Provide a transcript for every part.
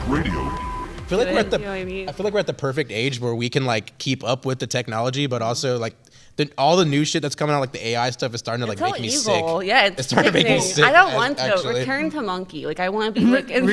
Radio. I feel like we're at the. You know what I mean? I feel like we're at the perfect age where we can like keep up with the technology, but also like all the new shit that's coming out, like the AI stuff, is starting to like It's so make me evil. sick. Yeah, It's starting to make me sickening. sick. I don't want to actually. return to monkey. Like I want to be like in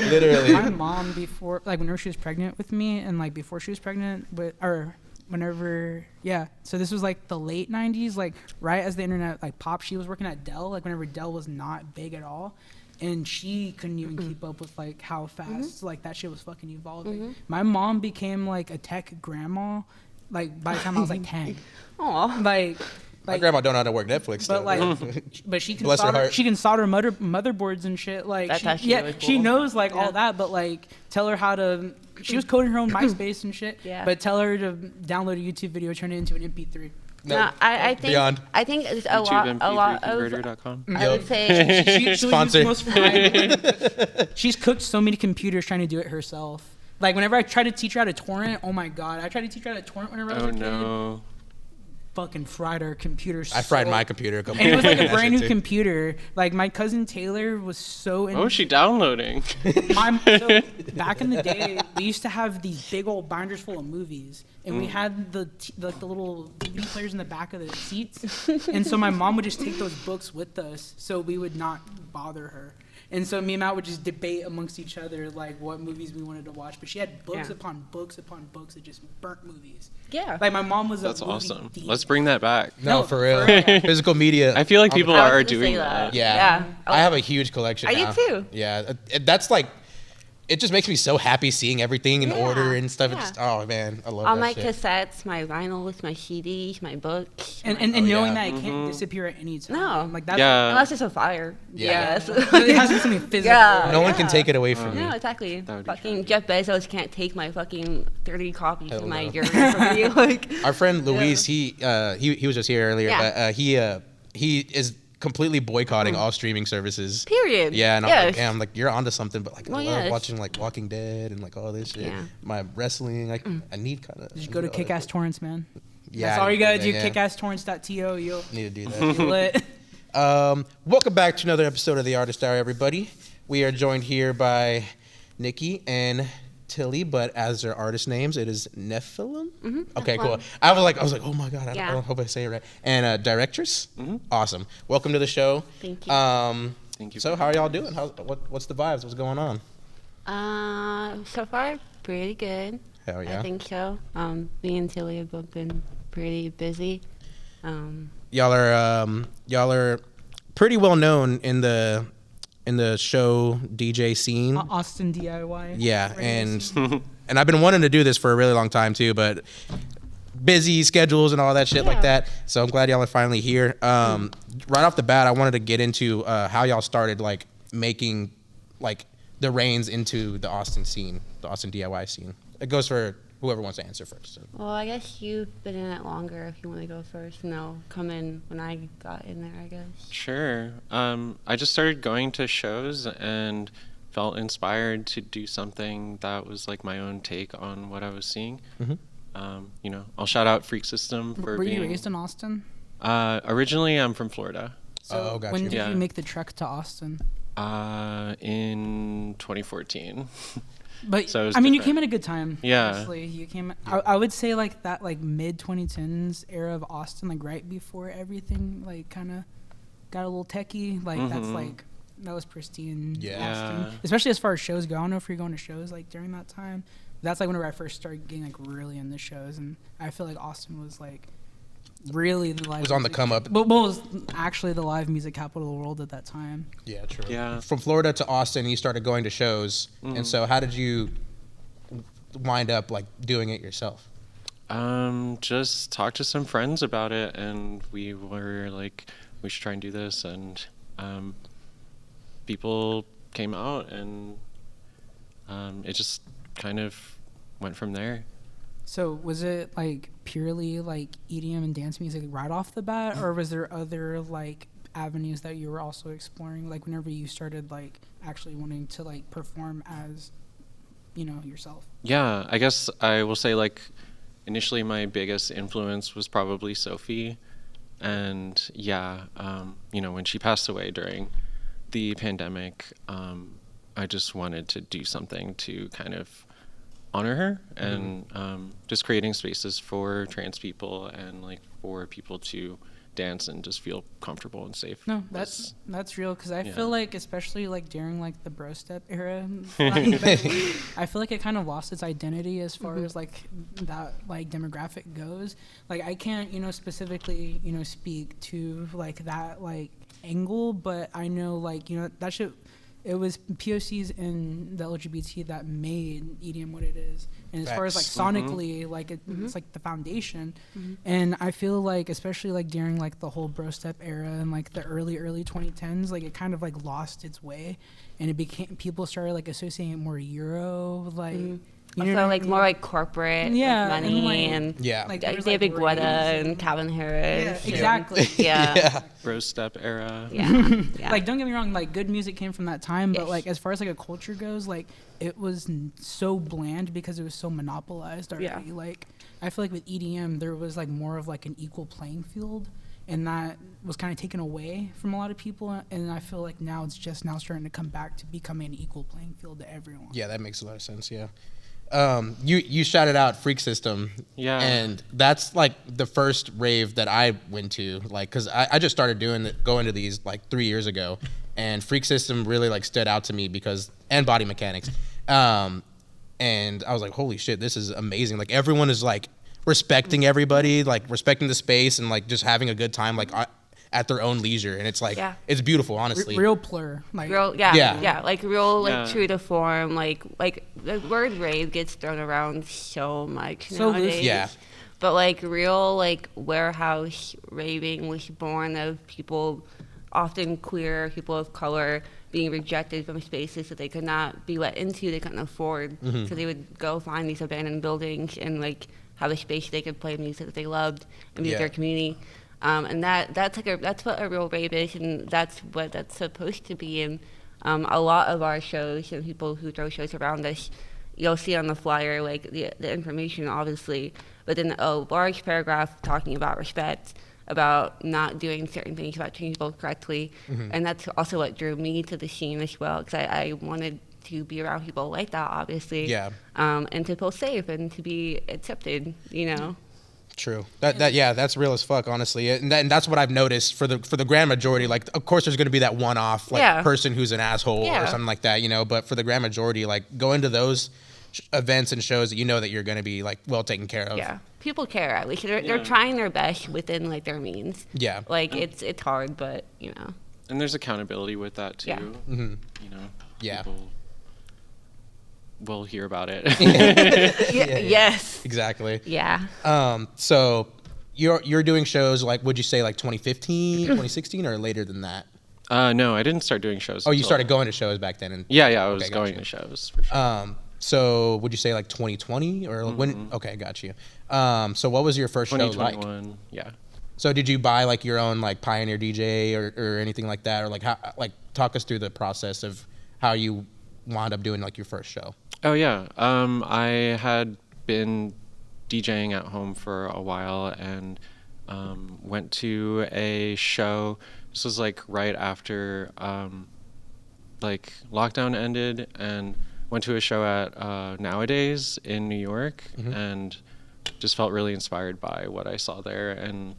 Literally. My mom before, like whenever she was pregnant with me, and like before she was pregnant with, or whenever, yeah. So this was like the late '90s, like right as the internet like popped. She was working at Dell, like whenever Dell was not big at all. And she couldn't even keep up with like how fast like that shit was fucking evolving. My mom became like a tech grandma, like by the time I was like 10. Aw. Like My grandma don't know how to work Netflix. but though. like, but she can Bless her solder. heart. She can solder motherboards and shit. Like, That's she, actually yeah, really she cool. knows like Yeah. all that. But like, tell her how to. She was coding her own MySpace and shit. Yeah. But tell her to download a YouTube video, turn it into an MP3. No, I think beyond. I think it's a lot of YouTubeMP3converter.com. I would say She Sponsor. She's cooked so many computers trying to do it herself. Like whenever I try to teach her how to torrent, oh my god, I tried to teach her how to torrent whenever I was Oh a kid. no. Fucking fried our computer. I fried so- my computer a couple And it was like a times. brand new computer. Like my cousin Taylor was so What was she downloading? So back in the day, we used to have these big old binders full of movies, and we had the little DVD players in the back of the seats. And so my mom would just take those books with us, so we would not bother her. And so me and Matt would just debate amongst each other like what movies we wanted to watch. But she had books Yeah. upon books upon books of just burnt movies. yeah. Like my mom was That's a movie awesome. diva. Let's bring that back. No, No, for real. for real. Physical media. I feel like on the- people I was are gonna say doing that. that. Yeah. Yeah. I have a huge collection I do now. too. Yeah. That's like, it just makes me so happy seeing everything in Yeah, order and stuff. yeah. It's, oh man, I love All that my shit. cassettes, my vinyls, my CDs, my books. And my- knowing yeah. that it can't disappear at any time. No. Like that's Yeah. unless it's a fire. Yeah. Yes. it has to be something physical. Yeah. No one can take it away from No, me. exactly. That would be Fucking Jeff Bezos can't take my fucking 30 copies Hell of my no. journal from me. Like, Our friend Luis, he was just here earlier, Yeah. but he is completely boycotting all streaming services. period. Yeah, and Yes. I'm like, you're onto something, but like Well, I love yes. watching like Walking Dead and like all this shit. Yeah. My wrestling, like I need kind of. Just go to Kick-Ass Torrents, man. Yeah, That's all you gotta do. yeah. Kickasstorrents.to. You'll Need to do that. be lit. Welcome back to another episode of the Artist Hour, everybody. We are joined here by Nikki and Tilly, but as their artist names, it is Nephalem. Okay, cool. Nephalem. I was like, oh my god, I Yeah. hope I say it right. And Directress. Awesome. Welcome to the show. Thank you. Thank you. So how are y'all doing? What's the vibes? What's going on? So far, pretty good. Hell yeah. I think so. Me and Tilly have both been pretty busy. Y'all are pretty well known in the show DJ scene. Austin DIY. Yeah, radio and scene. and I've been wanting to do this for a really long time too, but busy schedules and all that shit like Yeah. that. So I'm glad y'all are finally here. Right off the bat, I wanted to get into how y'all started like making like the reins into the Austin scene, the Austin DIY scene. It goes for whoever wants to answer first. So. Well, I guess you've been in it longer if you want to go first. And I'll come in when I got in there, I guess. Sure. I just started going to shows and felt inspired to do something that was like my own take on what I was seeing. I'll shout out Freak System for Were being. you raised in Austin? Originally, I'm from Florida. Oh, got when you. did Yeah. you make the trek to Austin? In 2014. But So it was I mean, you different. came at a good time. Yeah. Honestly. You came. I would say like that, like mid 2010s era of Austin, like right before everything, like kind of got a little techie. Like that's like that was pristine. Yeah. Austin. Yeah. Especially as far as shows go. I don't know if you're going to shows like during that time. That's like whenever I first started getting like really into shows, and I feel like Austin was like really the live. Was on the music- come up. But was actually the live music capital of the world at that time. Yeah, true. Yeah. From Florida to Austin, you started going to shows, and so how did you wind up like doing it yourself? Just talked to some friends about it, and we were like, we should try and do this, and people came out, and it just kind of went from there. So was it like purely like EDM and dance music right off the bat, or was there other like avenues that you were also exploring? Like whenever you started like actually wanting to like perform as, yourself. Yeah, I guess I will say like initially my biggest influence was probably Sophie, and yeah, when she passed away during the pandemic, I just wanted to do something to kind of honor her, and just creating spaces for trans people and like for people to dance and just feel comfortable and safe. No, that's real, because I Yeah. feel like, especially like during like the bro step era, I feel like it kind of lost its identity as far as like that like demographic goes. Like I can't, specifically, speak to like that like angle, but I know like, that shit, it was POCs in the LGBT that made EDM what it is. And as far as like sonically, like it's like the foundation. And I feel like, especially like during like the whole bro step era and like the early 2010s, like it kind of like lost its way, and it became, people started like associating it more Euro, like you know Also, what I like mean? more like corporate, Yeah, like and, money like- and Yeah. Like, there was, David like, Guetta raves and Calvin Harris. Yeah, exactly. Yeah. Bro step era. Yeah. Yeah. Like, don't get me wrong, like good music came from that time, but Yes. like as far as like a culture goes, like it was so bland because it was so monopolized already. Yeah. Like I feel like with EDM there was like more of like an equal playing field, and that was kind of taken away from a lot of people, and I feel like now it's just now starting to come back to becoming an equal playing field to everyone. Yeah, that makes a lot of sense. Yeah. You shouted out Freak System. Yeah. And that's like the first rave that I went to, like, cause I just started going to these like 3 years ago, and Freak System really like stood out to me and Body Mechanics. And I was like, holy shit, this is amazing. Like everyone is like respecting everybody, like respecting the space, and like just having a good time, like at their own leisure. And it's like, Yeah. it's beautiful, honestly. Real plur, like Real, Yeah. yeah, like real, like Yeah. true to form. Like the word rave gets thrown around so much So loose. nowadays. Yeah. But like real, like warehouse raving was born of people, often queer, people of color, being rejected from spaces that they could not be let into, they couldn't afford. So they would go find these abandoned buildings and like have a space they could play music that they loved and be with Yeah. their community. And that's what a real rave is, and that's what that's supposed to be. And a lot of our shows and people who throw shows around us, you'll see on the flyer like the information, obviously, but then a large paragraph talking about respect, about not doing certain things, about treating people correctly, and that's also what drew me to the scene as well, because I wanted to be around people like that, obviously, Yeah. and to feel safe and to be accepted, True. That's real as fuck, honestly. And that's what I've noticed for the grand majority. Like, of course, there's going to be that one-off person who's an asshole or something like that, But for the grand majority, like, go into those events and shows that you know that you're going to be like well taken care of. Yeah, people care at least. They're trying their best within like their means. Yeah. Like it's hard, but And there's accountability with that too. Yeah. Mhm. Yeah. People will hear about it. Yes. Exactly. Yeah. So you're doing shows like, would you say like 2015, 2016, or later than that? No, I didn't start doing shows. Oh, you until- started going to shows back then. And Yeah, I was Okay, going gotcha. to shows for sure. So would you say like 2020 or when? Okay, got you. So what was your first show like? 2021. Yeah. So did you buy like your own like Pioneer DJ or anything like that, or like how, like talk us through the process of how you wound up doing like your first show? Oh yeah. I had been DJing at home for a while and went to a show. This was like right after like lockdown ended, and went to a show at Nowadays in New York, and just felt really inspired by what I saw there, and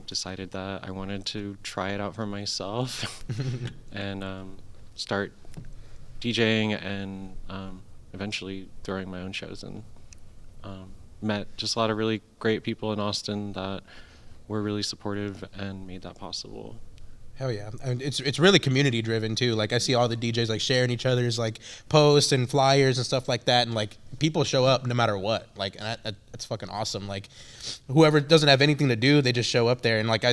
decided that I wanted to try it out for myself and start DJing and eventually throwing my own shows, and met just a lot of really great people in Austin that were really supportive and made that possible. Hell yeah. And it's really community driven too. Like I see all the DJs like sharing each other's like posts and flyers and stuff like that, and like people show up no matter what. Like, and that's fucking awesome. Like whoever doesn't have anything to do, they just show up there. And like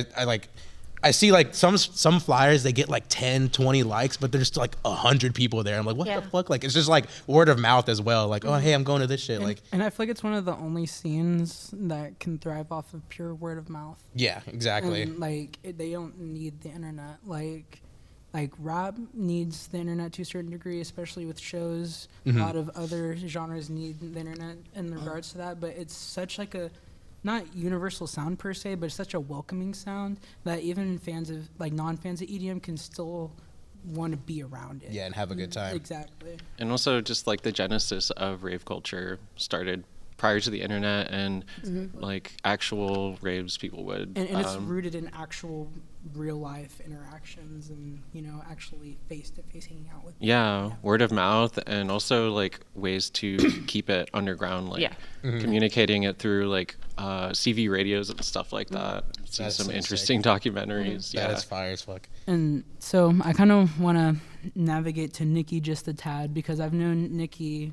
I see like some flyers, they get like 10, 20 likes, but there's like 100 people there. I'm like, what Yeah. the fuck? Like, it's just like word of mouth as well. Like, oh, hey, I'm going to this shit. Like, and I feel like it's one of the only scenes that can thrive off of pure word of mouth. yeah, exactly. And, like they don't need the internet. Like rap needs the internet to a certain degree, especially with shows. A lot of other genres need the internet in regards to that, but it's such like a not universal sound per se, but it's such a welcoming sound that even fans of like non-fans of EDM can still want to be around it. Yeah, and have a good time. Exactly. And also just like the genesis of rave culture started prior to the internet, and like actual raves people would. And it's rooted in actual real life interactions and, you know, actually face to face hanging out with people. Yeah, word of mouth, and also like ways to keep it underground, like communicating it through like CV radios and stuff like that. See That's some so interesting documentaries. That Yeah, is fire as fuck. And so I kind of want to navigate to Nikki just a tad, because I've known Nikki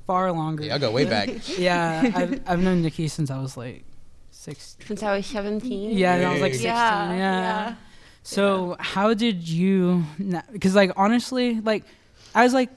far longer. Yeah, I'll go way back. Yeah, I've known Nikki since I was like 16. Since I was 17. Yeah, and I was like Hey. 16. Yeah, yeah. So how did you? Because like honestly, like I was like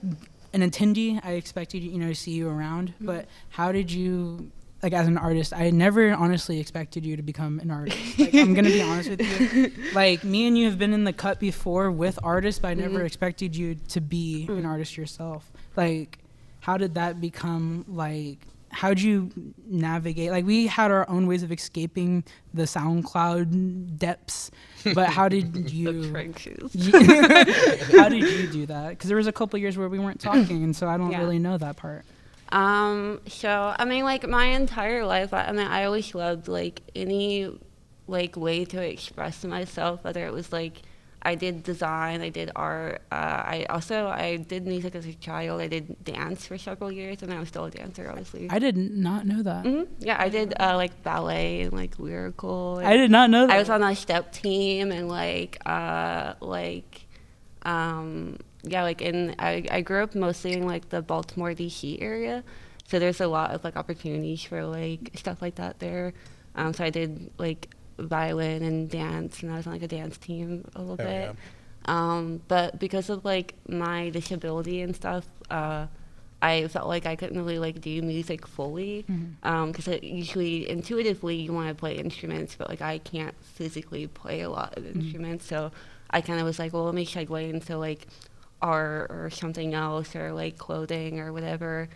an attendee. I expected, you know, to see you around. But how did you? Like as an artist, I never honestly expected you to become an artist. Like, I'm gonna be honest with you. Like me and you have been in the cut before with artists, but I never expected you to be an artist yourself. Like, how did that become like? How'd you navigate? Like we had our own ways of escaping the SoundCloud depths, but how did you? The trenches. How did you do that? Because there was a couple years where we weren't talking, and so I don't really know that part. So I mean, like my entire life, I mean, I always loved like any like way to express myself, whether it was like I did design, I did art. I did music as a child. I did dance for several years, and I was still a dancer, obviously. I did not know that. Yeah, I did like ballet and like lyrical. And I did not know that. I was on a step team and yeah, like I grew up mostly in like the Baltimore DC area, so there's a lot of like opportunities for like stuff like that there. So I did like violin and dance, and I was on like a dance team a little bit. Yeah. But because of like my disability and stuff, I felt like I couldn't really like do music fully, because usually intuitively you want to play instruments, but like I can't physically play a lot of instruments, so I kind of was like, well, let me segue into like art or something else, or like clothing or whatever.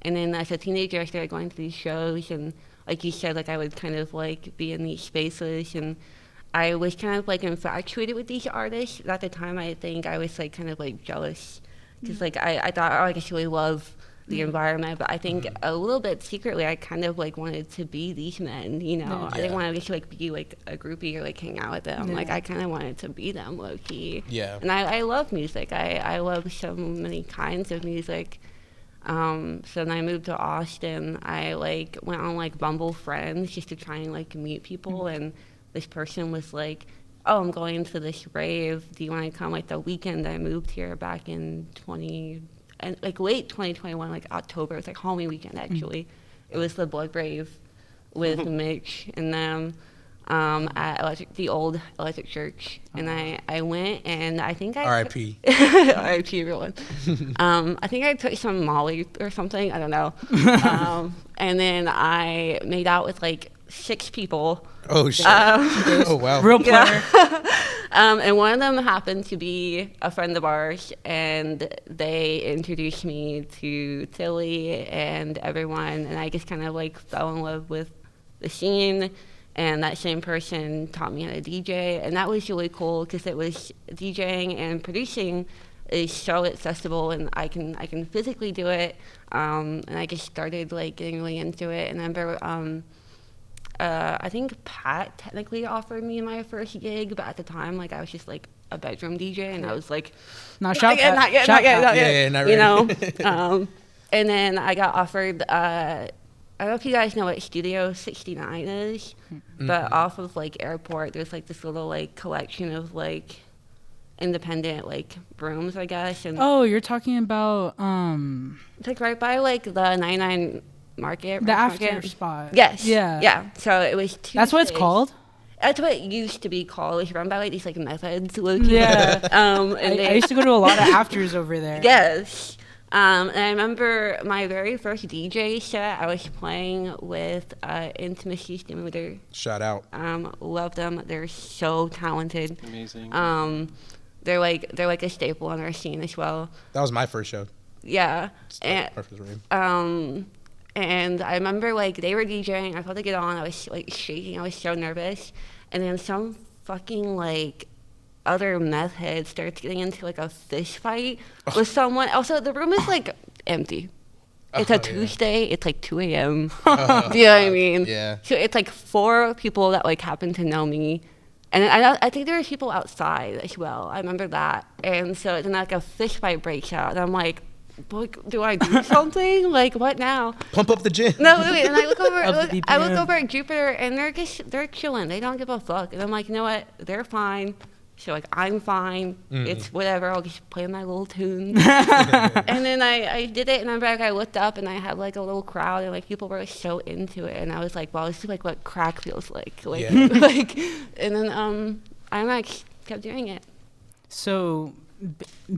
And then as a teenager, I started going to these shows, and like you said, like I would kind of like be in these spaces, and I was kind of like infatuated with these artists. At the time, I think I was like kind of like jealous, because like I thought, oh, I just really love the environment, but I think a little bit secretly I kind of like wanted to be these men, you know. I didn't want to just like be like a groupie or like hang out with them. Like I kind of wanted to be them low key. Yeah. And I love music. I love so many kinds of music. So then I moved to Austin. I like went on like Bumble Friends just to try and like meet people, and this person was like, oh, I'm going to this rave, do you want to come like the weekend I moved here back in late 2021, like October. It was like Halloween weekend actually. It was the Blood Rave with Mitch and them at the old Electric Church, and I went, and I think I R.I.P. R.I.P. everyone. I think I took some Molly or something, I don't know. And then I made out with like 6 people. Oh shit. Oh wow. Real player. And one of them happened to be a friend of ours, and they introduced me to Tilly and everyone, and I just kind of like fell in love with the scene. And that same person taught me how to DJ, and that was really cool because it was DJing and producing is so accessible, and I can physically do it. And I just started like getting really into it. And I remember I think Pat technically offered me my first gig, but at the time, like I was just like a bedroom DJ, and I was like, Not not yet, not yet. Yeah, not You ready. know. And then I got offered. I don't know if you guys know what Studio 69 is, but off of like Airport, there's like this little like collection of like independent like rooms, I guess. And Oh, you're talking about it's like right by like the 99 Market. the Rice after Market. spot. Yes. Yeah. Yeah. So it was Tuesdays. That's what it's called? That's what it used to be called. It was run by like these like methods. Low-key. Yeah. And I used to go to a lot of afters over there. Yes. And I remember my very first DJ set, I was playing with Intimacy Stimulator. Shout out. Love them. They're so talented. amazing. They're like a staple on our scene as well. That was my first show. Yeah. My first rave. And I remember like they were DJing. I felt to get on. I was like shaking. I was so nervous. And then some fucking like other meth head starts getting into like a fist fight with someone. Also, the room is like empty. It's a Tuesday. It's like 2 a.m. Do you know what I mean? Yeah. So it's like 4 people that like happen to know me. And I think there were people outside as well. I remember that. And so then like a fist fight breaks out. And I'm like, do I do something? Like, what now? Pump up the gym. No, wait. And I look over. Up the I look BPM. over at Jupiter, and they're chilling. They don't give a fuck. And I'm like, you know what? They're fine. So like, I'm fine. It's whatever. I'll just play my little tunes. And then I did it, and I'm like, I looked up, and I had like a little crowd, and like people were like, so into it, and I was like, wow, this is like what crack feels like. Yeah. Like, and then I like kept doing it. So,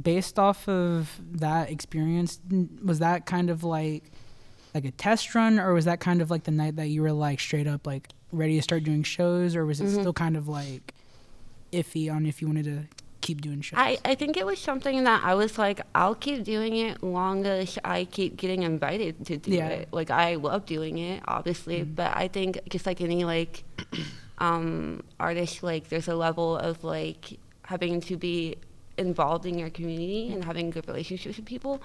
based off of that experience, was that kind of like a test run, or was that kind of like the night that you were like straight up like ready to start doing shows, or was it still kind of like iffy on if you wanted to keep doing shows? I think it was something that I was like, I'll keep doing it long as I keep getting invited to do it. Like, I love doing it, obviously, but I think just like any like artist, like there's a level of like having to be involved in your community and having good relationships with people.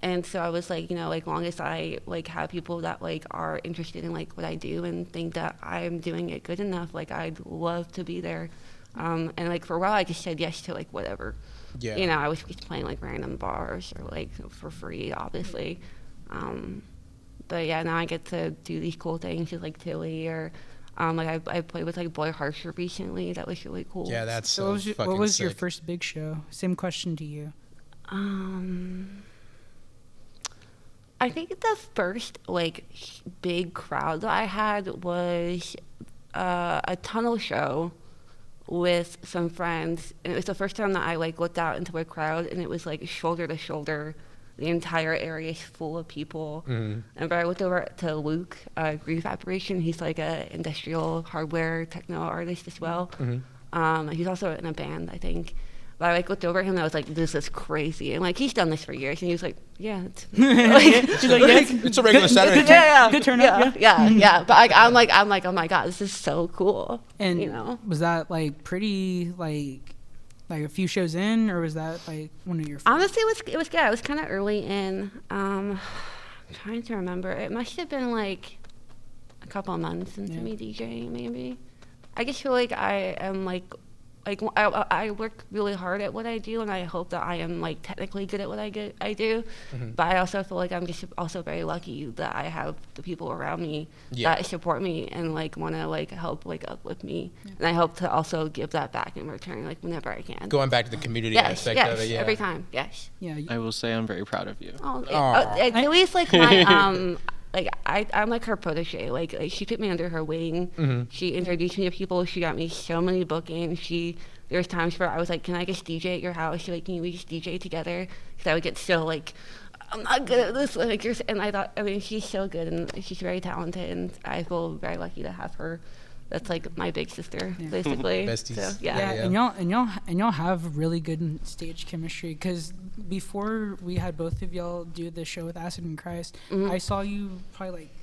And so I was like, you know, like long as I like have people that like are interested in like what I do and think that I'm doing it good enough, like I'd love to be there. And like for a while I just said yes to like whatever. Yeah. You know, I was just playing like random bars or like for free, obviously. But yeah, now I get to do these cool things with like Tilly, or like I played with like Boy Harsher recently. That was really cool. Yeah, that's So so what was your sick. first big show? Same question to you. I think the first like big crowd that I had was a tunnel show with some friends, and it was the first time that I like looked out into a crowd, and it was like shoulder to shoulder. The entire area is full of people. And but I looked over to Luke, Grief Apparition. He's like a industrial hardware techno artist as well. He's also in a band, I think. But I like looked over at him and I was like, "This is crazy." And like he's done this for years, and he was like, "Yeah, it's It's a regular Saturday. yeah, Good turnout, yeah." But I'm like, oh my god, this is so cool. And you know, was that like pretty like a few shows in, or was that like one of your first? honestly, it was good. I was kind of early in. I'm trying to remember. It must have been like a couple of months into me DJing, maybe. I just feel like I am like I work really hard at what I do, and I hope that I am like technically good at what I do. But I also feel like I'm just also very lucky that I have the people around me that support me and like want to like help like uplift me, and I hope to also give that back in return, like whenever I can. Going back to the community Yes, aspect of it, yeah. every time, yes. Yeah. I will say I'm very proud of you. Oh, Aw. at least like my like I'm like her protege. Like she took me under her wing. She introduced me to people. She got me so many bookings. There's times where I was like, "Can I just DJ at your house?" She's like, "Can we just DJ together?" Because I would get so like, "I'm not good at this." Like, and I mean, she's so good and she's very talented, and I feel very lucky to have her. That's like my big sister, basically. Besties. So, Yeah, Yeah. and y'all have really good stage chemistry. Because before we had both of y'all do the show with Acid and Christ, I saw you probably like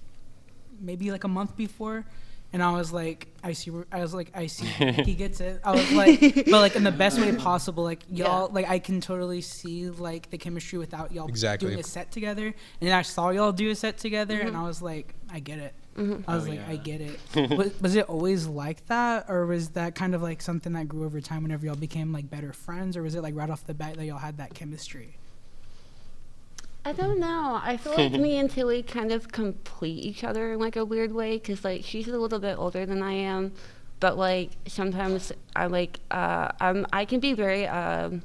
maybe like a month before, and I was like, I see, he gets it. I was like, but like in the best way possible. Like y'all, like I can totally see like the chemistry without y'all doing a set together. And then I saw y'all do a set together, and I was like, I get it. I was I get it. Was it always like that, or was that kind of like something that grew over time whenever y'all became like better friends, or was it like right off the bat that y'all had that chemistry? I don't know. I feel like me and Tilly kind of complete each other in like a weird way, because like she's a little bit older than I am, but like sometimes I like I can be very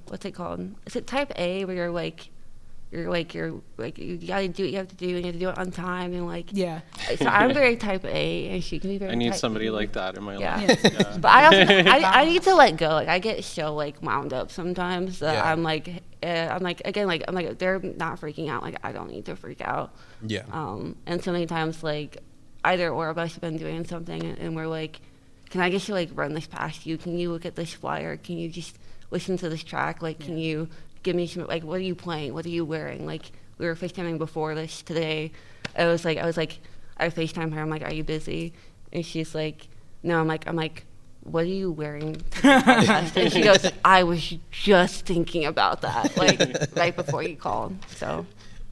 what's it called? Is it type A, where you're like you gotta do what you have to do, and you have to do it on time, and like so I'm very type A, and she can be very I need type somebody B. like that in my Yeah. life. Yeah. But I also I need to let go. Like I get so like wound up sometimes that I'm like they're not freaking out. Like I don't need to freak out. Yeah. And so many times like either or of us have been doing something, and we're like, can I just like run this past you? Can you look at this flyer? Can you just listen to this track? Like can you give me some, like, what are you playing? What are you wearing? Like, we were FaceTiming before this today. I FaceTime her. I'm like, are you busy? And she's like, no. I'm like, what are you wearing to the podcast? And she goes, I was just thinking about that, like right before you called. So,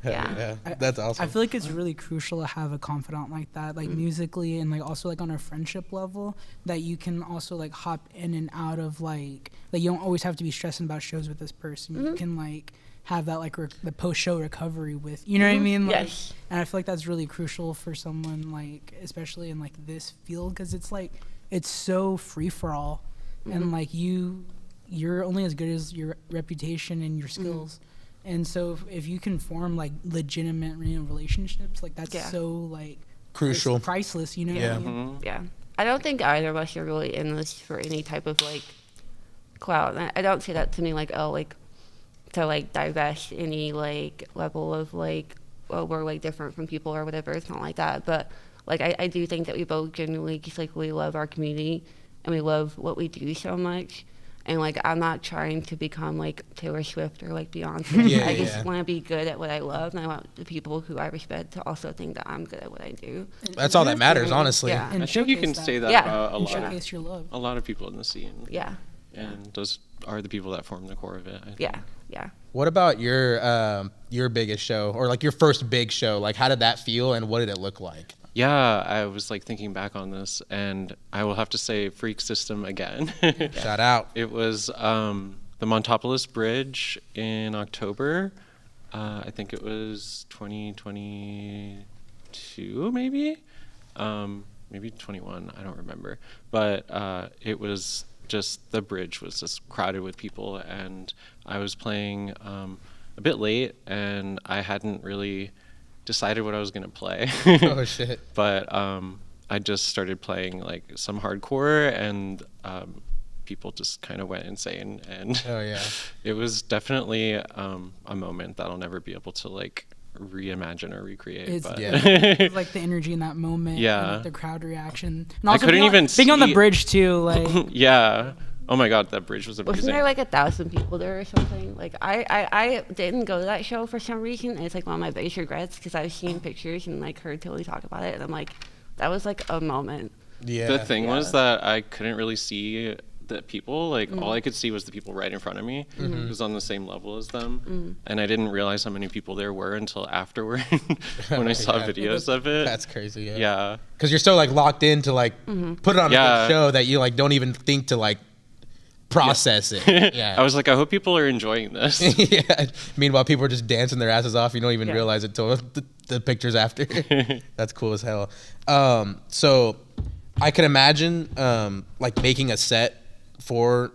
yeah. That's awesome. I feel like it's really crucial to have a confidant like that, like musically and like also like on a friendship level, that you can also like hop in and out of like you don't always have to be stressing about shows with this person. You can like have that like the post-show recovery with, you know what I mean? Like, Yes. and I feel like that's really crucial for someone like, especially in like this field, because it's like it's so free for all, and like you're only as good as your reputation and your skills. And so if you can form like legitimate relationships, like that's so like Crucial. it's priceless, you know what I mean? Yeah. I don't think either of us are really in this for any type of like clout. And I don't say that to me like, oh, like to like divest any like level of like, oh, we're like different from people or whatever. It's not like that. But like I do think that we both genuinely just like we love our community and we love what we do so much. And like I'm not trying to become like Taylor Swift or like Beyonce. I just want to be good at what I love, and I want the people who I respect to also think that I'm good at what I do. That's all that matters, honestly. Yeah. And I think you showcase can that. say that Yeah. about And showcase your love. a lot of people in the scene. Yeah. And those are the people that form the core of it, I think. Yeah. Yeah. What about your biggest show, or like your first big show? Like, how did that feel, and what did it look like? Yeah, I was like thinking back on this, and I will have to say Freak System again. Shout out. It was the Montopolis Bridge in October. I think it was 2022, maybe? Maybe 21, I don't remember. But it was just, the bridge was just crowded with people, and I was playing a bit late, and I hadn't really decided what I was going to play. Oh, shit. But I just started playing like some hardcore, and people just kind of went insane, and Oh, yeah. it was definitely a moment that I'll never be able to like reimagine or recreate. It's, But it's like the energy in that moment, Yeah. and, like, the crowd reaction. And I also couldn't being even being on the see- bridge too, like yeah. Oh my God, that bridge was amazing. Wasn't there like 1,000 people there or something? Like I didn't go to that show for some reason, and it's like one of my biggest regrets because I've seen pictures and like heard Tilly talk about it, and I'm like, that was like a moment. Yeah. The thing was that I couldn't really see the people. Like all I could see was the people right in front of me. It was on the same level as them, and I didn't realize how many people there were until afterward when I saw Yeah. videos of it. That's crazy. Yeah. Yeah. Because you're so like locked in to like put it on a Yeah. good show that you like don't even think to like process it. Yeah. I was like, I hope people are enjoying this. Yeah. Meanwhile, people are just dancing their asses off. You don't even Yeah. realize it till the pictures after. That's cool as hell. So I can imagine like making a set for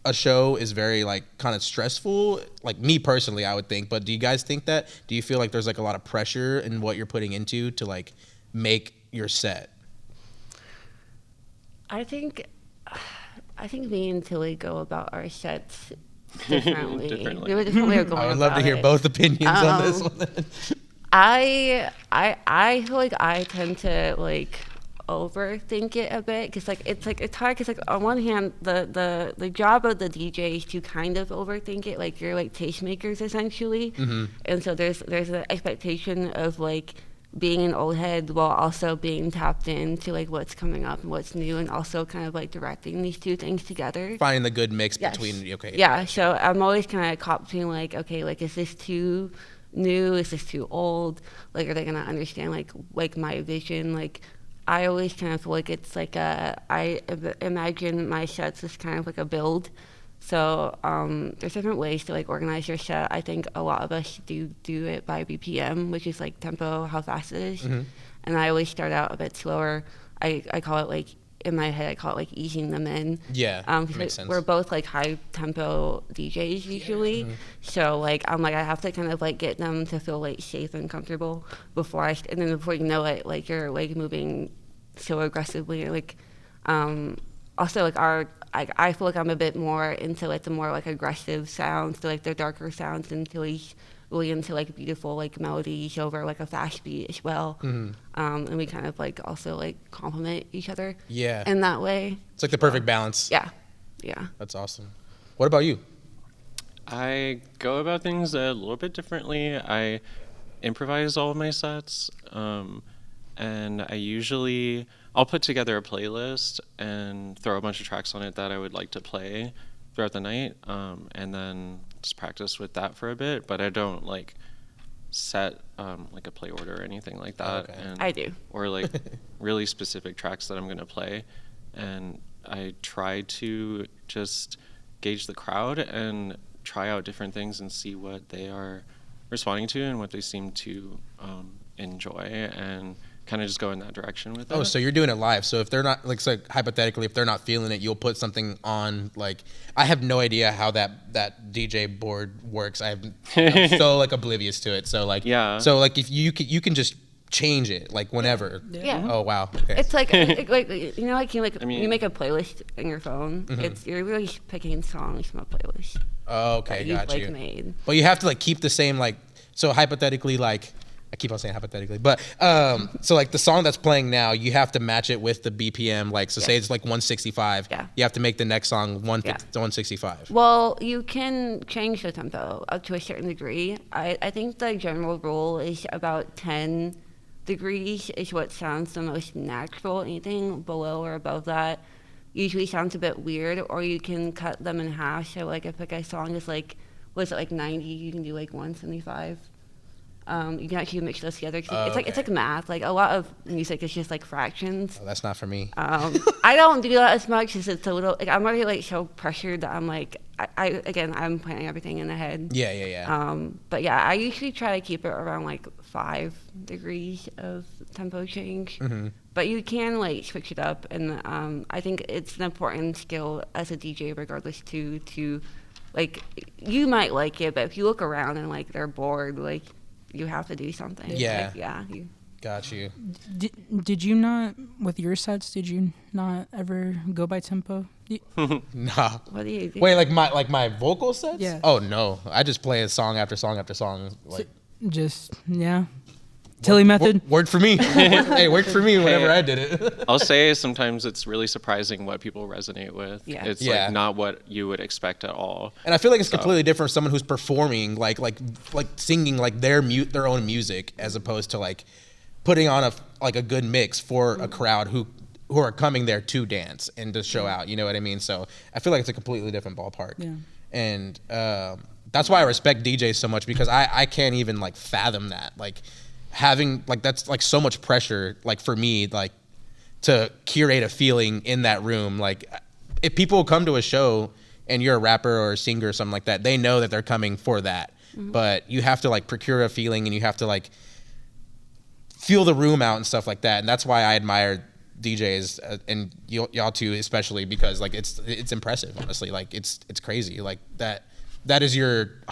a show is very like kind of stressful. Like me personally, I would think. But do you guys think that? Do you feel like there's like a lot of pressure in what you're putting into to like make your set? I think me and Tilly go about our sets differently. Differently. We have a different way of going I would love to about hear it. both opinions on this one. I feel like I tend to like overthink it a bit because it's hard because like on one hand the job of the DJ is to kind of overthink it, like you're like tastemakers essentially, and so there's an expectation of like being an old head while also being tapped into like what's coming up and what's new, and also kind of like directing these two things together. Finding the good mix Yes. between okay. Yeah, so I'm always kind of caught between like, okay, like is this too new? Is this too old? Like, are they gonna understand like my vision? Like, I always kind of feel like it's like I imagine my sets as kind of like a build. So there's different ways to like organize your set. I think a lot of us do it by BPM, which is like tempo, how fast it is. And I always start out a bit slower. I call it like, in my head, I call it like easing them in. Yeah, 'Cause makes sense. we're both like high tempo DJs usually. So like I'm like I have to kind of like get them to feel like safe and comfortable before and then before you know it, like you're like moving so aggressively. Like also like I feel like I'm a bit more into like the more like aggressive sounds, so like the darker sounds, until he's really into like beautiful like melodies over like a fast beat as well. And we kind of like also like complement each other. Yeah. In that way. It's like the perfect balance. Yeah. Yeah. That's awesome. What about you? I go about things a little bit differently. I improvise all of my sets, and I usually I'll put together a playlist and throw a bunch of tracks on it that I would like to play throughout the night, and then just practice with that for a bit. But I don't like set like a play order or anything like that. Okay. And, I do. Or like really specific tracks that I'm gonna play, and I try to just gauge the crowd and try out different things and see what they are responding to and what they seem to enjoy, and kind of just go in that direction with it. Oh, so you're doing it live. So if they're not like, so hypothetically, if they're not feeling it, you'll put something on. Like, I have no idea how that DJ board works. I'm so like oblivious to it. So like, Yeah. So like, if you can just change it like whenever. Yeah. Oh wow. Okay. It's like you know, like I mean- you make a playlist in your phone. You're really picking songs from a playlist Oh, okay, that you've got like you. made. But you have to like keep the same like. So hypothetically, like I keep on saying hypothetically, but so like the song that's playing now, you have to match it with the BPM. Like, so say it's like 165. Yeah. You have to make the next song 165. Well, you can change the tempo up to a certain degree. I think the general rule is about 10 degrees is what sounds the most natural. Anything below or above that usually sounds a bit weird, or you can cut them in half. So like if like a song is like, was it like 90, you can do like 175. You can actually mix those together. It's like math. Like a lot of music is just like fractions. Oh, that's not for me. I don't do that as much because it's a little like I'm already like so pressured that I'm like I'm planning everything in the head. Yeah. But yeah, I usually try to keep it around like 5 degrees of tempo change. But you can like switch it up, and I think it's an important skill as a DJ, regardless to like you might like it, but if you look around and like they're bored, like you have to do something. Yeah. Like, yeah. Got you. Did you not, with your sets, did you not ever go by tempo? Nah. What do you do? Wait, like my vocal sets? Yeah. Oh no, I just play a song after song after song. Like Just, yeah. Tilly method. worked for me. Hey, worked for me whenever Hey. I did it. I'll say sometimes it's really surprising what people resonate with. Yeah. It's Yeah. like not what you would expect at all. And I feel like it's completely different from someone who's performing, like singing like their own music, as opposed to like putting on a good mix for a crowd who are coming there to dance and to show out. You know what I mean? So I feel like it's a completely different ballpark. Yeah. And that's why I respect DJs so much, because I can't even like fathom that, like having like that's like so much pressure, like for me, like to curate a feeling in that room. Like if people come to a show and you're a rapper or a singer or something like that, they know that they're coming for that. But you have to like procure a feeling, and you have to like feel the room out and stuff like that. And that's why I admire DJs and y'all too, especially, because like it's impressive, honestly. Like it's crazy. Like that is your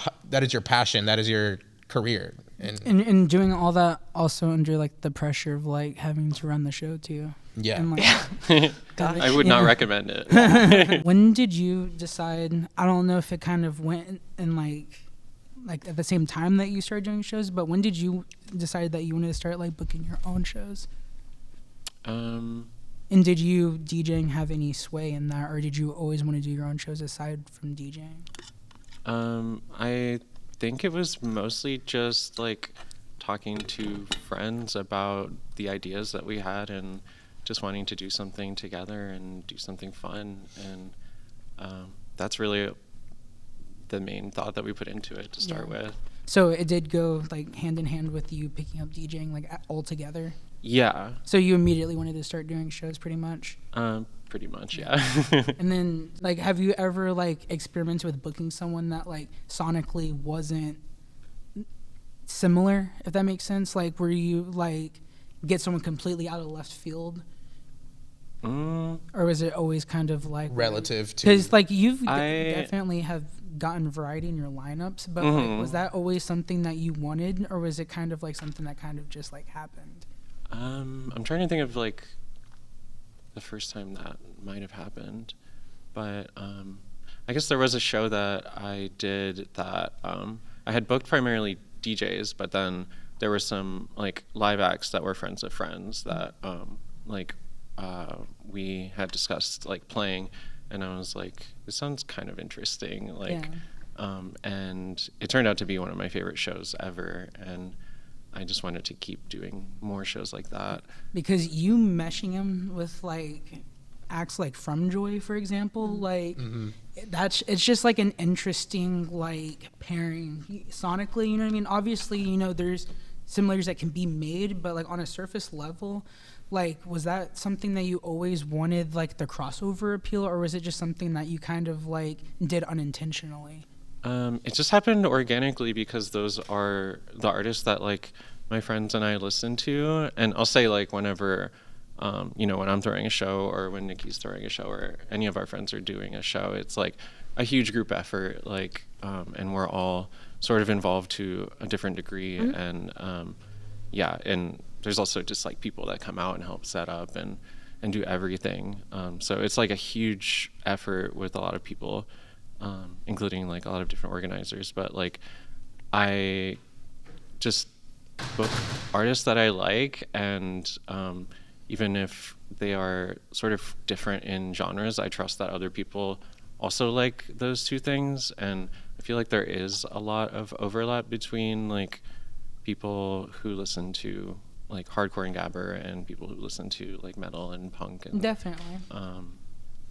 passion, that is your career. And doing all that also under like the pressure of like having to run the show too. Yeah. And, like, I would not recommend it. When did you decide? I don't know if it kind of went in like at the same time that you started doing shows, but when did you decide that you wanted to start like booking your own shows? And did you DJing have any sway in that, or did you always want to do your own shows aside from DJing? I think it was mostly just like talking to friends about the ideas that we had and just wanting to do something together and do something fun. And that's really the main thought that we put into it to start with. So it did go like hand in hand with you picking up DJing like all together? Yeah. So you immediately wanted to start doing shows pretty much? Pretty much, yeah. And then like have you ever like experimented with booking someone that like sonically wasn't similar, if that makes sense? Like where you like get someone completely out of left field? Or was it always kind of like Relative to, because like you've definitely have gotten variety in your lineups, but like, was that always something that you wanted, or was it kind of like something that kind of just like happened? I'm trying to think of like the first time that might have happened, but I guess there was a show that I did that I had booked primarily DJs, but then there were some like live acts that were friends of friends that we had discussed like playing, and I was like, this sounds kind of interesting, like and it turned out to be one of my favorite shows ever. And I just wanted to keep doing more shows like that. Because you meshing him with like acts like From Joy, for example, like it's just like an interesting like pairing sonically, you know what I mean? Obviously, you know, there's similarities that can be made, but like on a surface level, like was that something that you always wanted, like the crossover appeal, or was it just something that you kind of like did unintentionally? It just happened organically because those are the artists that like my friends and I listen to, and I'll say like whenever you know, when I'm throwing a show or when Nikki's throwing a show or any of our friends are doing a show, it's like a huge group effort, like and we're all sort of involved to a different degree. And yeah, and there's also just like people that come out and help set up and do everything. So it's like a huge effort with a lot of people, including like a lot of different organizers. But like I just book artists that I like, and even if they are sort of different in genres, I trust that other people also like those two things. And I feel like there is a lot of overlap between like people who listen to like hardcore and gabber and people who listen to like metal and punk. And Definitely.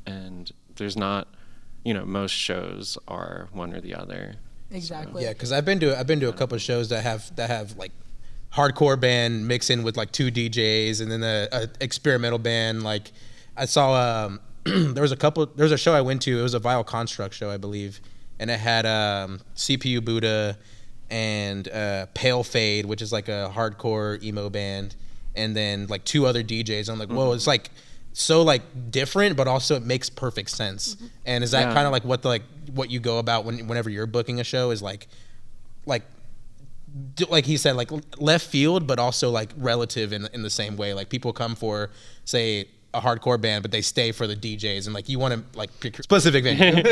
and there's not, you know, most shows are one or the other. Exactly. Yeah, because I've been to a couple of shows that have like hardcore band mix in with like 2 DJs, and then a experimental band. Like I saw there was a show I went to. It was a Vile Construct show, I believe, and it had CPU Buddha and Pale Fade, which is like a hardcore emo band, and then like 2 other DJs. I'm like, whoa, it's like so like different, but also it makes perfect sense. And is that kind of like what you go about whenever you're booking a show, is like he said, like left field, but also like relative in the same way. Like people come for, say, a hardcore band, but they stay for the DJs, and like you want to like pick a specific venue.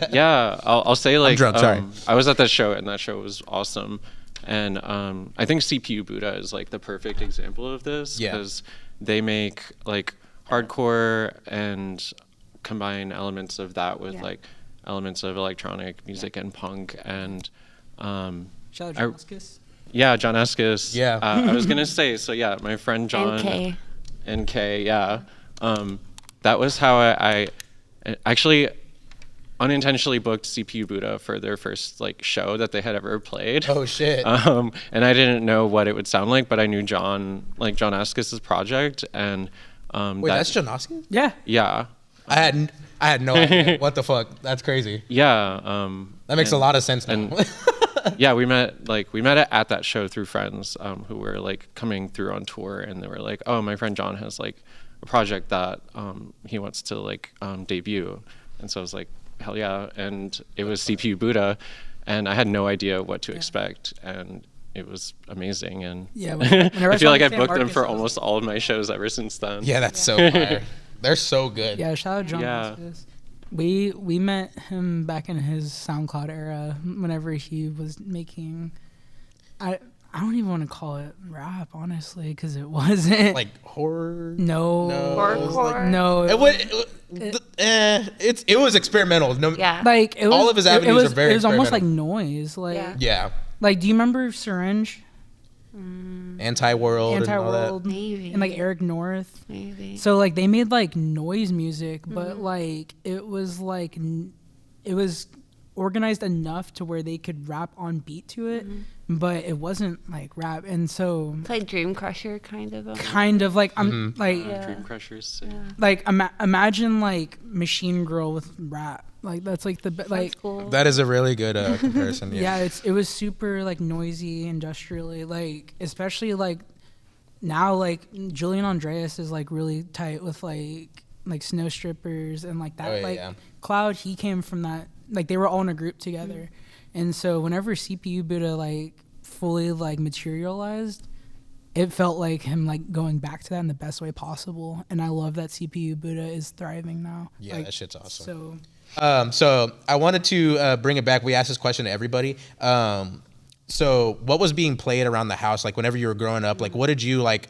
Yeah, I'll say like I'm drunk, sorry. I was at that show, and that show was awesome. And I think CPU Buddha is like the perfect example of this, because they make like hardcore and combine elements of that with like elements of electronic music and punk. And Shout out John Eskis. yeah, John Eskis. Yeah. I was gonna say, so yeah, my friend John NK, yeah. That was how I actually unintentionally booked CPU Buddha for their first like show that they had ever played. Oh shit. And I didn't know what it would sound like, but I knew John Eskis' project, and Wait, that's John Oskin? Yeah. yeah. I had no idea. What the fuck? That's crazy. Yeah. That makes a lot of sense now. Yeah, we met at that show through friends who were like coming through on tour, and they were like, oh, my friend John has like a project that he wants to like debut. And so I was like, hell yeah. And it was CPU Buddha, and I had no idea what to expect, and it was amazing. And Yeah, I feel like I've booked them for almost all of my shows ever since then. Yeah, that's so fire. They're so good. Yeah, shout out John Eskis. We met him back in his SoundCloud era, whenever he was making, I don't even want to call it rap, honestly, because it wasn't Like horror. no Horrorcore? no It was experimental. No, Yeah. like it was, all of his avenues are very it was almost like experimental. noise, like Yeah. like do you remember Syringe, Anti-world and all that. Anti-World, Maybe. and like Eric North? Maybe. So like they made like noise music, but like it was like it was organized enough to where they could rap on beat to it, but it wasn't like rap. And so It's like Dream Crusher, kind of. like I'm like Dream Crushers. like imagine like Machine Girl with rap. Like that's like the like That's cool. That is a really good comparison. yeah, it was super like noisy industrially, like especially like now like Julian Andreas is like really tight with like Snow Strippers and like that. Oh, yeah, like yeah. Cloud, he came from that, like they were all in a group together. And so whenever CPU Buddha like fully like materialized, it felt like him like going back to that in the best way possible. And I love that CPU Buddha is thriving now. Yeah, like, that shit's awesome. So So I wanted to bring it back. We asked this question to everybody. So what was being played around the house? Like whenever you were growing up, like what did you like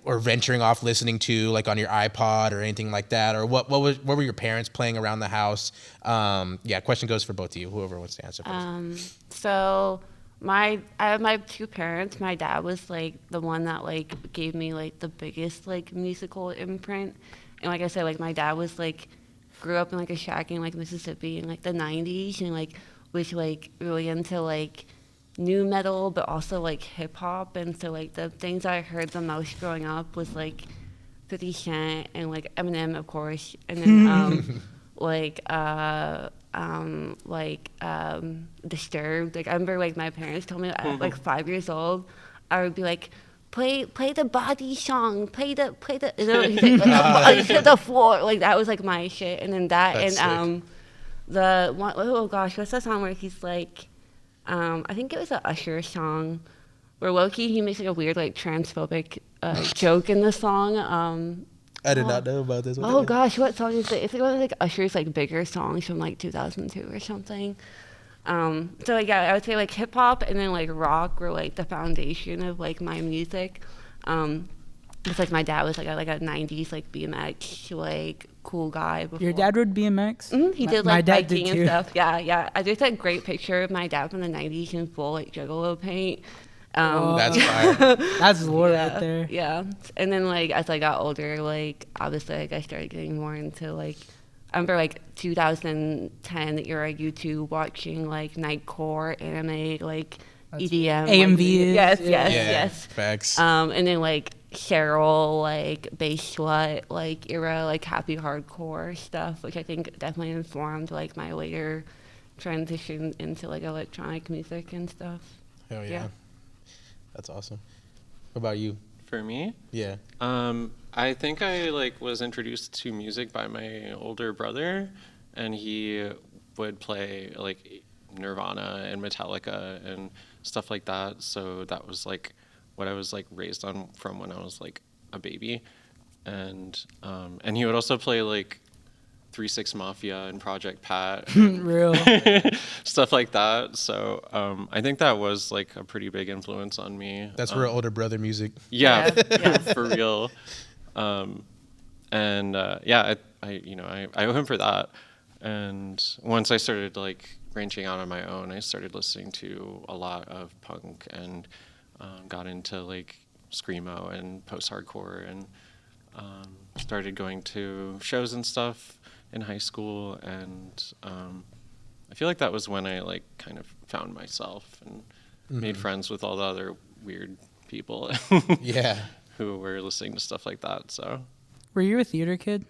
or venturing off listening to, like on your iPod or anything like that? Or what were your parents playing around the house? Yeah, question goes for both of you, whoever wants to answer first. So I have my two parents. My dad was like the one that like gave me like the biggest like musical imprint, and like I said, like my dad was like grew up in like a shack in like Mississippi in like the '90s, and like was like really into like new metal, but also like hip hop. And so like the things I heard the most growing up was like 50 Cent and like Eminem, of course, and then like Disturbed. Like I remember like my parents told me at like 5 years old, I would be like, play the body song, play the you know, like, hit the floor. Like that was like my shit. And then that That's and the one, oh gosh, what's that song where he's like, I think it was an Usher song where Loki he makes like a weird like transphobic joke in the song. I did not know about this one. Oh gosh, what song is it? It's like one of like Usher's like bigger songs from like 2002 or something. So like, yeah, I would say like hip hop and then like rock were like the foundation of like my music. It's like my dad was like a 90s like BMX like cool guy before. Your dad rode BMX? He did My like dad biking did and too. stuff. Yeah. I just had a great picture of my dad from the 90s in full like Juggalo paint. That's fire. That's lore Yeah, right there. yeah. And then like as I got older, like obviously like I started getting more into like I remember like 2010 era YouTube watching like nightcore anime like EDM AMV. Like, yes, Yeah. yes. Facts. And then like Cheryl like bass slut like era like happy hardcore stuff, which I think definitely informed like my later transition into like electronic music and stuff. Hell yeah. yeah. That's awesome. What about you? For me, Yeah. I think I like was introduced to music by my older brother, and he would play like Nirvana and Metallica and stuff like that. So that was like what I was like raised on from when I was like a baby, and he would also play like 3-6 Mafia and Project Pat, Real. stuff like that. So I think that was like a pretty big influence on me. That's real older brother music. Yeah, Yeah. for real. Yeah, I owe him for that. And once I started like branching out on my own, I started listening to a lot of punk and got into like screamo and post-hardcore and started going to shows and stuff in high school. And I feel like that was when I like kind of found myself and made friends with all the other weird people. Yeah. Who were listening to stuff like that. So Were you a theater kid?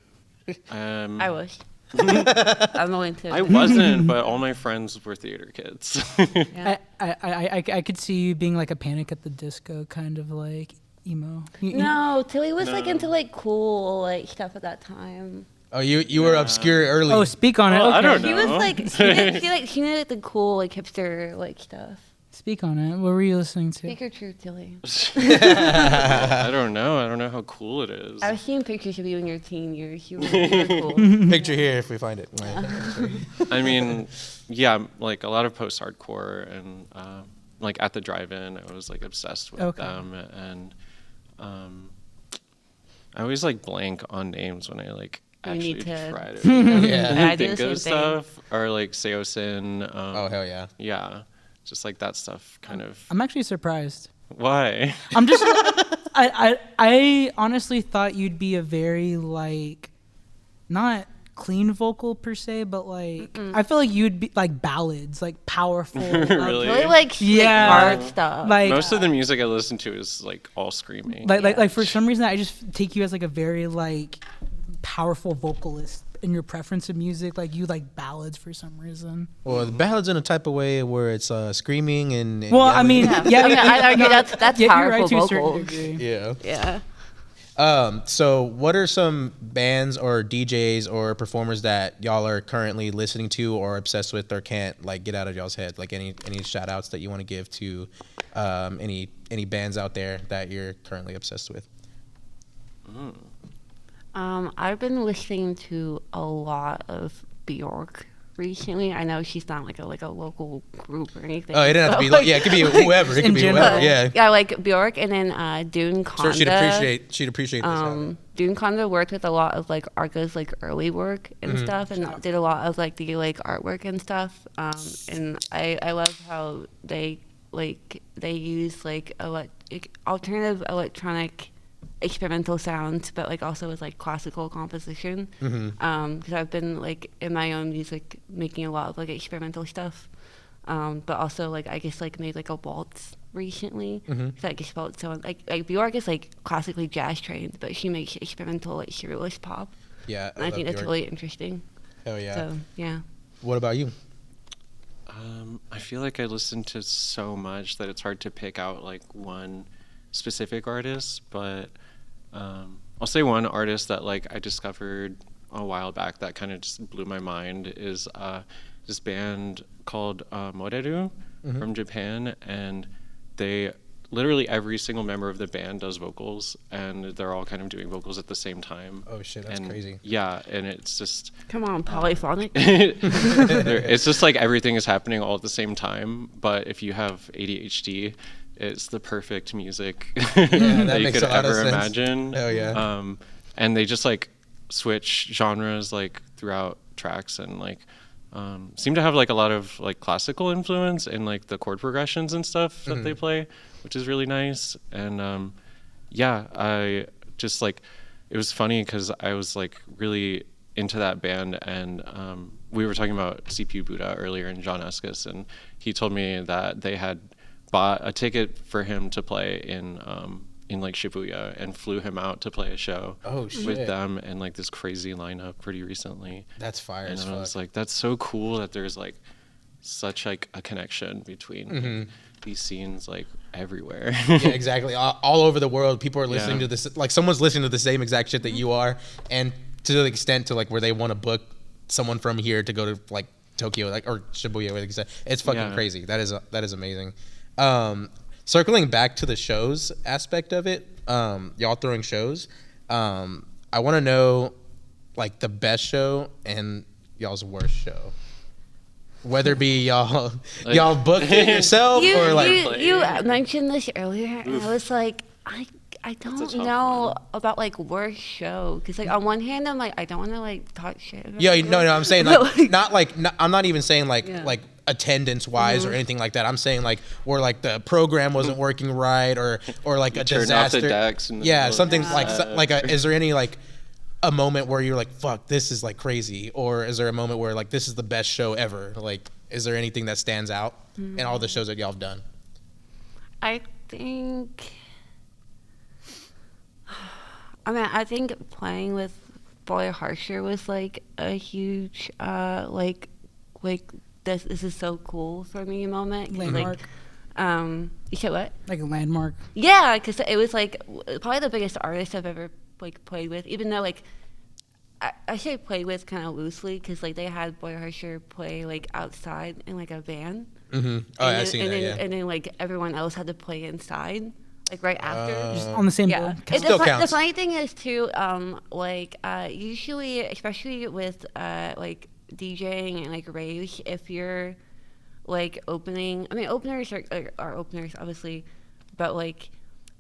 I was. I'm going to. I wasn't, but all my friends were theater kids. Yeah. I could see you being like a Panic at the Disco kind of like emo. No, Tilly was like No. into like cool like stuff at that time. Oh, you were obscure early. Oh, speak on it. Well, Okay. I don't He know. was like he knew like the cool like hipster like stuff. Speak on it. What were you listening to? Speak your truth, Tilly. I don't know. I don't know how cool it is. I've seen pictures of you in your teen years. You were cool. Picture here if we find it. I mean, yeah, like a lot of post-hardcore and like at the drive-in, I was like obsessed with Okay. them. And I always like blank on names when I like You actually need to- try to Yeah. I do the think of same thing. stuff. Or like Seosin. Oh, hell yeah. Yeah, just like that stuff kind of. I'm actually surprised. Why? I'm just. I honestly thought you'd be a very like, not clean vocal per se, but like I feel like you'd be like ballads, like powerful. Really? Tilly like Yeah. hard stuff. Like Most of the music I listen to is like all screaming. like for some reason I just take you as like a very like powerful vocalist in your preference of music. Like you like ballads for some reason. Well, the ballad's in a type of way where it's screaming and Well, I yelling. mean, Yeah. I mean, I'd argue that's you're powerful right to a certain vocals. degree. Yeah. Yeah. So what are some bands or DJs or performers that y'all are currently listening to or obsessed with or can't like get out of y'all's head? Like any shout outs that you want to give to any bands out there that you're currently obsessed with? I've been listening to a lot of Bjork recently. I know she's not like a local group or anything. Oh, it didn't have to but, be like, yeah, it could be whoever. It in could be general. whoever. Yeah. Yeah, like Bjork and then Dune Conda. Sure, she'd appreciate this. Dune Conda worked with a lot of like Arca's like early work and stuff, and did a lot of like the like artwork and stuff. And I love how they like they use like alternative electronic experimental sounds, but like also with like classical composition. Because I've been like in my own music making a lot of like experimental stuff, but also like I guess like made like a waltz recently. So I just felt so like Bjork is like classically jazz trained, but she makes experimental like surrealist pop. Yeah, And I think that's Bjork. really interesting. Hell yeah. So yeah. What about you? I feel like I listen to so much that it's hard to pick out like one specific artist, but I'll say one artist that like I discovered a while back that kind of just blew my mind is this band called Moreru from Japan, and they literally every single member of the band does vocals, and they're all kind of doing vocals at the same time. Oh shit, that's And crazy. Yeah, and it's just Come on, polyphonic. it's just like everything is happening all at the same time. But if you have ADHD, it's the perfect music that that you makes could a lot of ever sense. imagine. Hell yeah. And they just like switch genres like throughout tracks, and like seem to have like a lot of like classical influence in like the chord progressions and stuff that they play, which is really nice. And yeah, I just like, it was funny because I was like really into that band, and we were talking about CPU Buddha earlier and John Escus, and he told me that they had bought a ticket for him to play in like Shibuya and flew him out to play a show with them, and like this crazy lineup pretty recently. That's fire And as I fuck. was like, that's so cool that there's like such like a connection between like, these scenes like everywhere. Yeah, exactly. All over the world, people are listening Yeah. to this. Like someone's listening to the same exact shit that you are, and to the extent to like where they want to book someone from here to go to like Tokyo, like or Shibuya, like you said. It's fucking Yeah. crazy. That is amazing. Circling back to the shows aspect of it, y'all throwing shows. I want to know like the best show and y'all's worst show. Whether it be y'all booked it yourself You, or like you mentioned this earlier, and I was like, I don't tough know one. about like worst show, because like on one hand I'm like I don't want to like talk shit about yeah, it. no, I'm saying But, like I'm not even saying like Yeah. like attendance wise or anything like that. I'm saying like where like the program wasn't working right or like a Turn disaster. off the decks in the Yeah, middle of something the like set. is there any like a moment where you're like fuck this is like crazy, or is there a moment where like this is the best show ever? Like is there anything that stands out in all the shows that y'all have done? I think. I think playing with Boy Harsher was like a huge like this is so cool for me moment. 'Cause, Landmark. Like, you said what? Like a landmark. Yeah, because it was like probably the biggest artist I've ever like played with. Even though like I say played with kind of loosely, because like they had Boy Harsher play like outside in like a van. Mm-hmm. Oh, I see that. Yeah. And then like everyone else had to play inside, like right after. Just on the same Yeah, bill. And Still the counts. funny thing is too, usually, especially with like DJing and like raves, if you're like opening, openers are openers obviously, but like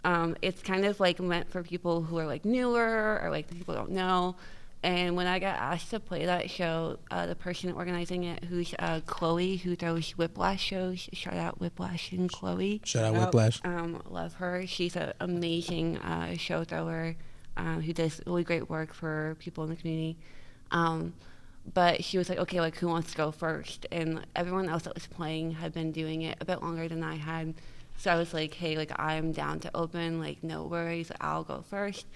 it's kind of like meant for people who are like newer or like people don't know. And when I got asked to play that show, the person organizing it, who's Chloe, who throws Whiplash shows, shout out Whiplash and Chloe. Shout out Whiplash. Love her. She's an amazing show thrower who does really great work for people in the community. But she was like, okay, like who wants to go first? And everyone else that was playing had been doing it a bit longer than I had. So I was like, hey, like I'm down to open, like no worries, I'll go first.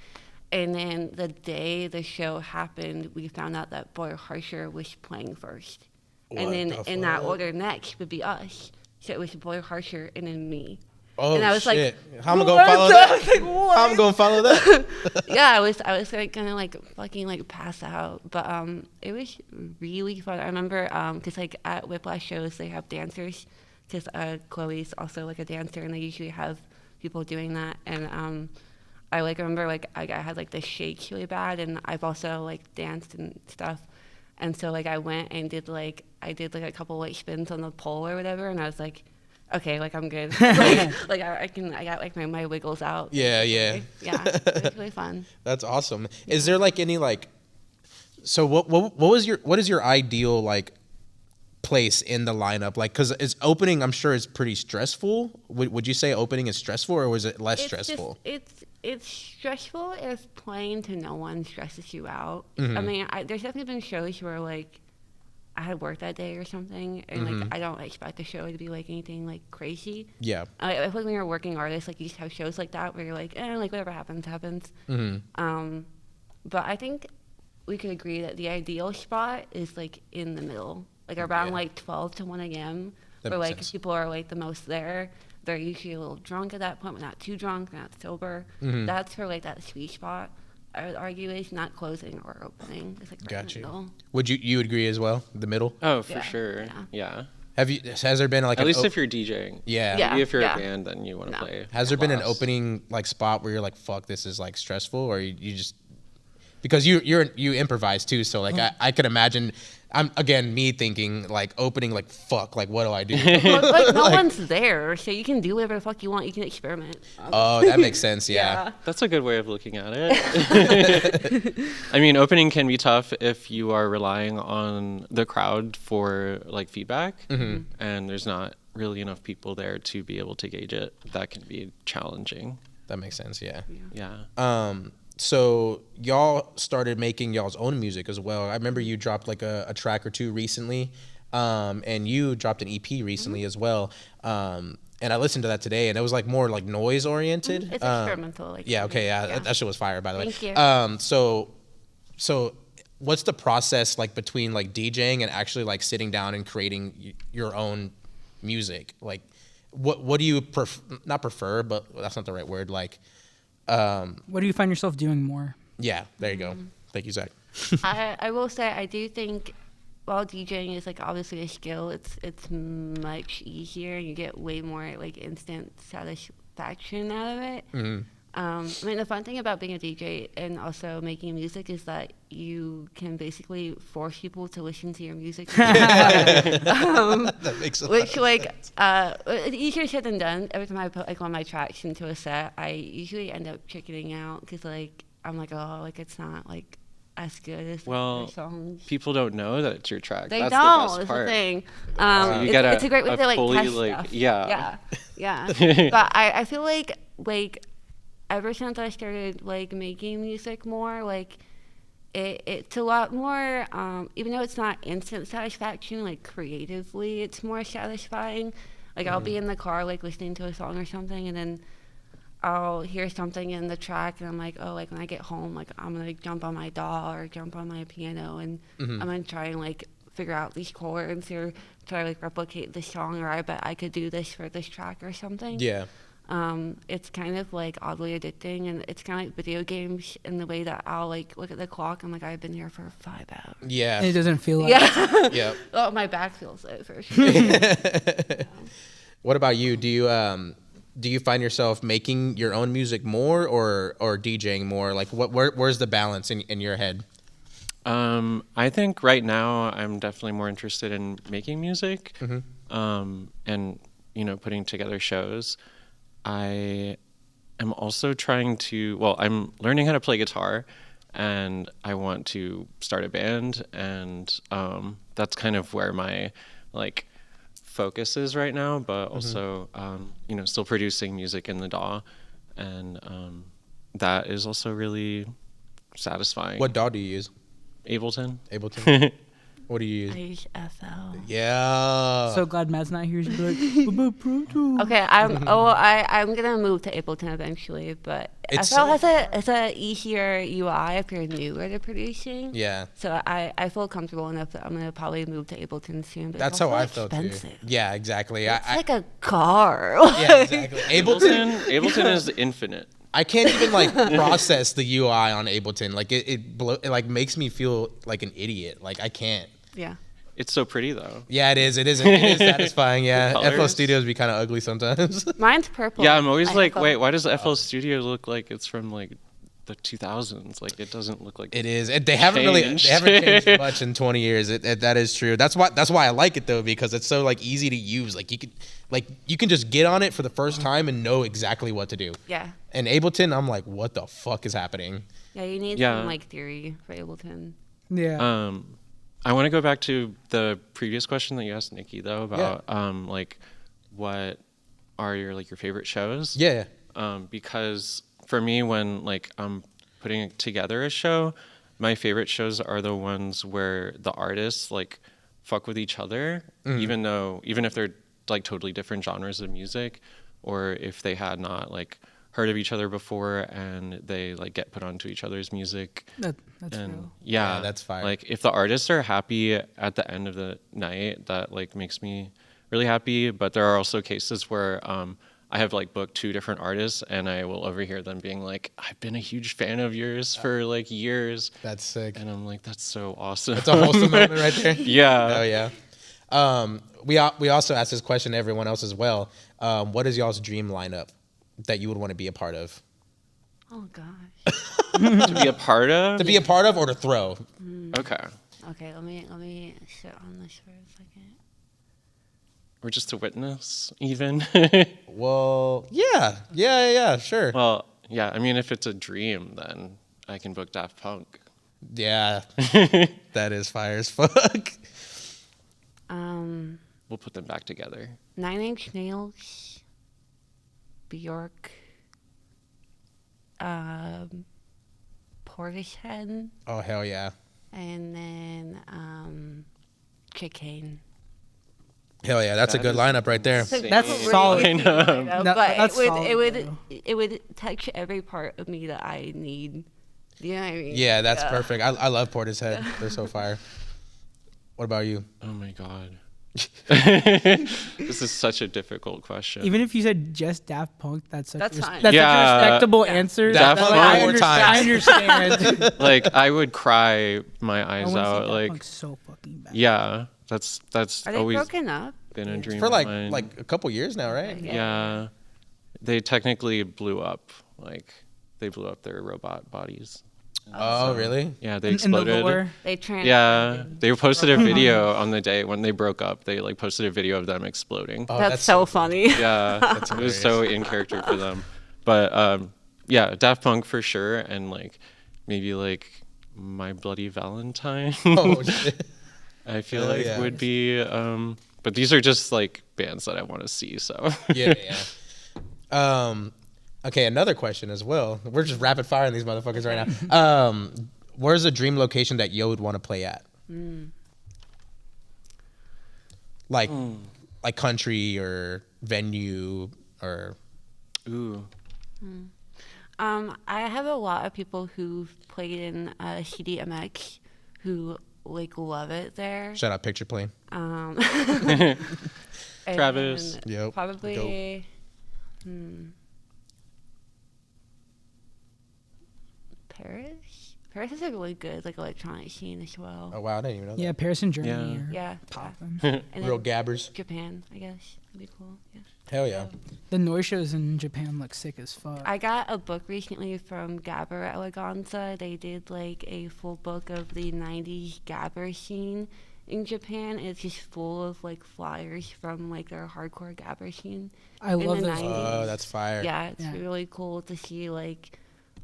And then the day the show happened, we found out that Boy Harsher was playing first. What And then the in that fuck? order next would be us. So it was Boy Harsher and then me. Oh and I was like, shit! How am I gonna "What follow the-" that? I was like, "What?" How am I gonna follow that? Yeah, I was like gonna like fucking like pass out, but it was really fun. I remember because like at Whiplash shows they have dancers, because Chloe's also like a dancer, and they usually have people doing that. And I like remember like I had like the shakes really bad, and I've also like danced and stuff. And so like I went and did like a couple like spins on the pole or whatever, and I was like, okay, like I'm good. like I got like my wiggles out. Yeah. Yeah, it was really fun. That's awesome. Is there like any like, so what is your ideal like place in the lineup? Like, because it's opening, I'm sure it's pretty stressful. Would you say opening is stressful, or was it less stressful? It's stressful if playing to no one stresses you out. Mm-hmm. I mean, there's definitely been shows where like I had work that day or something, and like I don't expect the show to be like anything like crazy. Yeah. I feel like when you're a working artist, like you just have shows like that where you're like, like whatever happens, happens. But I think we could agree that the ideal spot is like in the middle, like around like 12 to 1 a.m. That where makes like sense. people are like the most there. They're usually a little drunk at that point, but not too drunk, not sober. That's for like that sweet spot. I would argue is not closing or opening. It's like right Got in the you. middle. Would you agree as well? The middle? Oh, for Yeah, sure. yeah. Yeah. Has there been like At least if you're DJing. yeah. Yeah. Maybe if you're a band, then you want to No. play. Has there been an class. opening like spot where you're like, fuck, this is like stressful, or you just because you improvise too, so like I could imagine. I'm again me thinking like opening like fuck, like what do I do? Well, like no one's there, so you can do whatever the fuck you want. You can experiment. Oh, that makes sense. Yeah. That's a good way of looking at it. I mean, opening can be tough if you are relying on the crowd for like feedback, and there's not really enough people there to be able to gauge it. That can be challenging. That makes sense. Yeah. Yeah. So y'all started making y'all's own music as well. I remember you dropped like a track or two recently, and you dropped an EP recently as well. And I listened to that today, and it was like more like noise oriented. It's experimental. Like Yeah. Okay. Yeah. That shit was fire, by the way. Thank you. So what's the process like between like DJing and actually like sitting down and creating your own music? Like, what do you not prefer, but that's not the right word. Like, What do you find yourself doing more? yeah, there you go. Thank you, Zach. I will say I do think while DJing is like obviously a skill, it's much easier and you get way more like instant satisfaction out of it. I mean, the fun thing about being a DJ and also making music is that you can basically force people to listen to your music. That makes a lot Which of like sense. it's easier said than done. Every time I put like one of my tracks into a set, I usually end up chickening out because like I'm like, oh, like it's not like as good as Well, the songs. people don't know that it's your track. They That's don't. the best Is part. the thing. So you get It's a great way to like fully, test like, stuff. yeah. Yeah. But I feel like ever since I started like making music more, like it's a lot more. Even though it's not instant satisfaction, like creatively, it's more satisfying. Like I'll be in the car like listening to a song or something, and then I'll hear something in the track, and I'm like, oh, like when I get home, like I'm gonna jump on my DAW or jump on my piano, and I'm gonna try and like figure out these chords or try to like replicate this song, or I bet I could do this for this track or something. Yeah. It's kind of like oddly addicting, and it's kind of like video games in the way that I'll like look at the clock. I'm like, I've been here for 5 hours. Yeah. And it doesn't feel like Yeah. Yeah. Oh, my back feels it for sure. What about you? Do you find yourself making your own music more or DJing more? Like where's the balance in your head? I think right now I'm definitely more interested in making music, and putting together shows. I am also trying to. Well, I'm learning how to play guitar, and I want to start a band, and that's kind of where my like focus is right now. But also, still producing music in the DAW, and that is also really satisfying. What DAW do you use? Ableton. Ableton. What do you I use? use FL. Yeah. so glad Matt's not here. He's gonna be like, "What about Pro Tools?" Okay, I'm gonna move to Ableton eventually, but It's FL has a easier UI if you're newer to producing. Yeah. So I feel comfortable enough that I'm gonna probably move to Ableton soon. But That's it's how also I felt too. expensive. Yeah, exactly. It's like a car. yeah, exactly. Ableton is infinite. I can't even like process the UI on Ableton. Like it like makes me feel like an idiot. Like I can't. Yeah. It's so pretty though. Yeah, it is. It is satisfying. Yeah, The FL colors. Studios be kind of ugly sometimes. Mine's purple. Yeah, I'm always I like, FL. wait, why does FL Studio look like it's from like the 2000s? Like it doesn't look like It is. They haven't changed. changed much in 20 years. That is true. That's why I like it though, because it's so like easy to use. Like you can just get on it for the first time and know exactly what to do. Yeah. And Ableton, I'm like, what the fuck is happening? Yeah, you need Yeah. some like theory for Ableton. Yeah. I want to go back to the previous question that you asked Nikki though about like what are your favorite shows? Yeah. Because for me, when like I'm putting together a show, my favorite shows are the ones where the artists like fuck with each other, even if they're like totally different genres of music, or if they had not like heard of each other before and they like get put onto each other's music. That's And real. yeah, that's fire. Like if the artists are happy at the end of the night, that like makes me really happy. But there are also cases where I have like booked 2 different artists and I will overhear them being like, I've been a huge fan of yours for like years. That's sick. And I'm like, that's so awesome. That's a wholesome moment right there. Yeah. Oh yeah. We also asked this question to everyone else as well. What is y'all's dream lineup that you would want to be a part of? Oh gosh. To be a part of? To be a part of or to throw? Okay. Okay, let me sit on this for a second. Or just to witness, even. Well, yeah, sure. Well, yeah, I mean, if it's a dream, then I can book Daft Punk. Yeah, that is fire as fuck. We'll put them back together. 9 Inch Nails, Bjork, Portishead, Oh hell yeah, and then Chicane. hell yeah. That's a That good is lineup right there. That's Same. solid. Lineup. That- But that's it solid, would though. it would touch every part of me that I need. You know what I mean? Yeah, that's perfect. I love Portishead. They're so fire. What about you? Oh my god. This is such a difficult question. Even if you said just Daft Punk, that's That's fine. That's Yeah. such a respectable answer. Daft Like, Punk I more understand. I times. understand. Like I would cry my I eyes want to see out. Daft Like Punk so fucking bad. yeah, that's Are they always broken up? been a dream For of like mine. a couple years now, right? Yeah, they technically blew up. Like they blew up their robot bodies. Oh really? Yeah, they In the exploded. lore, They trans. Yeah, they posted a video on the day when they broke up. They like posted a video of them exploding. Oh, That's so funny. Yeah, it was so in character for them. But yeah, Daft Punk for sure, and like maybe like My Bloody Valentine. Oh shit. I feel Hell like yeah. would be. But these are just like bands that I want to see. So Yeah. Okay, another question as well. We're just rapid firing these motherfuckers right now. Where's a dream location that you would want to play at? Like country or venue or ooh, I have a lot of people who've played in CDMX who like love it there. shout out Picture Plane. And Travis. Yep, Probably. Paris. Paris is a really good like electronic scene as well. Oh wow, I didn't even know that. yeah, Paris and Germany Yeah. are Yeah. popping. And Real then gabbers. Japan, I guess. That'd be cool. Yeah. Hell yeah. The noise shows in Japan look sick as fuck. I got a book recently from Gabber Eleganza. They did like a full book of the 90s Gabber scene in Japan. It's just full of like flyers from like their hardcore Gabber scene. I in love the those. 90s. Oh, that's fire. Yeah, it's Yeah. really cool to see like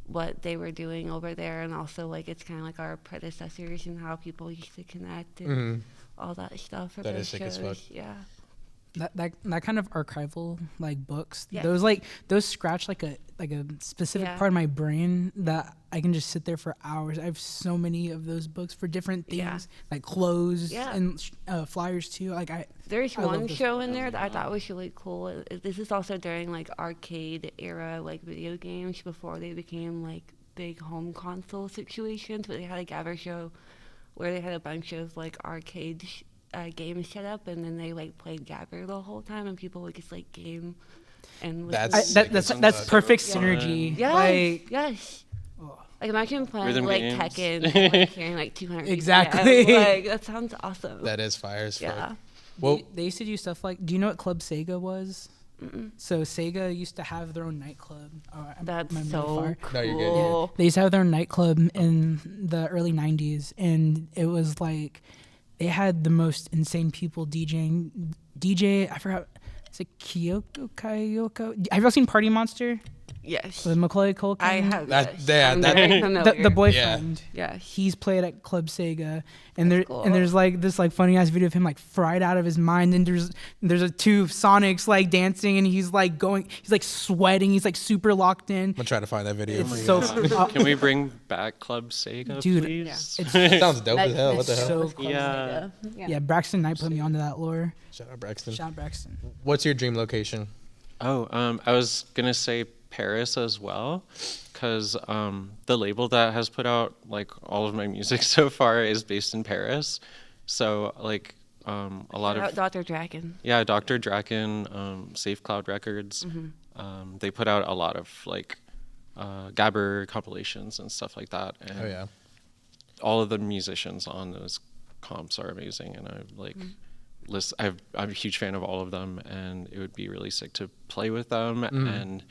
what they were doing over there, and also like it's kind of like our predecessors and how people used to connect and all that stuff. For That those is sick as shows. fuck. Yeah. That kind of archival like books. Yeah. Those scratch like a specific Yeah. part of my brain that I can just sit there for hours. I have so many of those books for different things, Yeah. like clothes Yeah. and flyers too. Like There's I love one those show in there that I thought was really cool. This is also during like arcade era like video games before they became like big home console situations. But they had a Gabber show where they had a bunch of like arcade games set up, and then they like played Gabber the whole time, and people would just like game and listen. That's that's Sick as perfect fuck. synergy. Yes, Like yes. oh. Like imagine playing Rhythm like games. Tekken, and, like carrying like 200 BPM. Exactly. Like that sounds awesome. That is fire as fuck. yeah. Well, They used to do stuff like. Do you know what Club Sega was? So Sega used to have their own nightclub. That's am I really so far? cool. No, you're good. Yeah, they used to have their own nightclub in the early 90s, and it was like they had the most insane people DJ, I forgot, is it Kyoko? Have y'all seen Party Monster? Yes. With Macaulay Culkin. I have. That- Yes. yeah, I'm that- very familiar. the boyfriend. Yeah. He's played at Club Sega, and That's cool. there's like this like funny ass video of him like fried out of his mind, and there's a two Sonics like dancing, and he's like sweating, he's like super locked in. I'm gonna try to find that video. It's for you so guys. Can we bring back Club Sega, Dude, please? it's Sounds dope as hell. What the it's hell? so Yeah. yeah. Braxton Knight put me onto that lore. Shout out Braxton. Shout out Braxton. What's your dream location? I was gonna say Paris as well, because the label that has put out like all of my music so far is based in Paris. So like a lot of Dr. Dragon. yeah, Dr. Draken, Safe Cloud Records. They put out a lot of like Gabber compilations and stuff like that. And Oh yeah. all of the musicians on those comps are amazing, and I like I'm a huge fan of all of them, and it would be really sick to play with them. And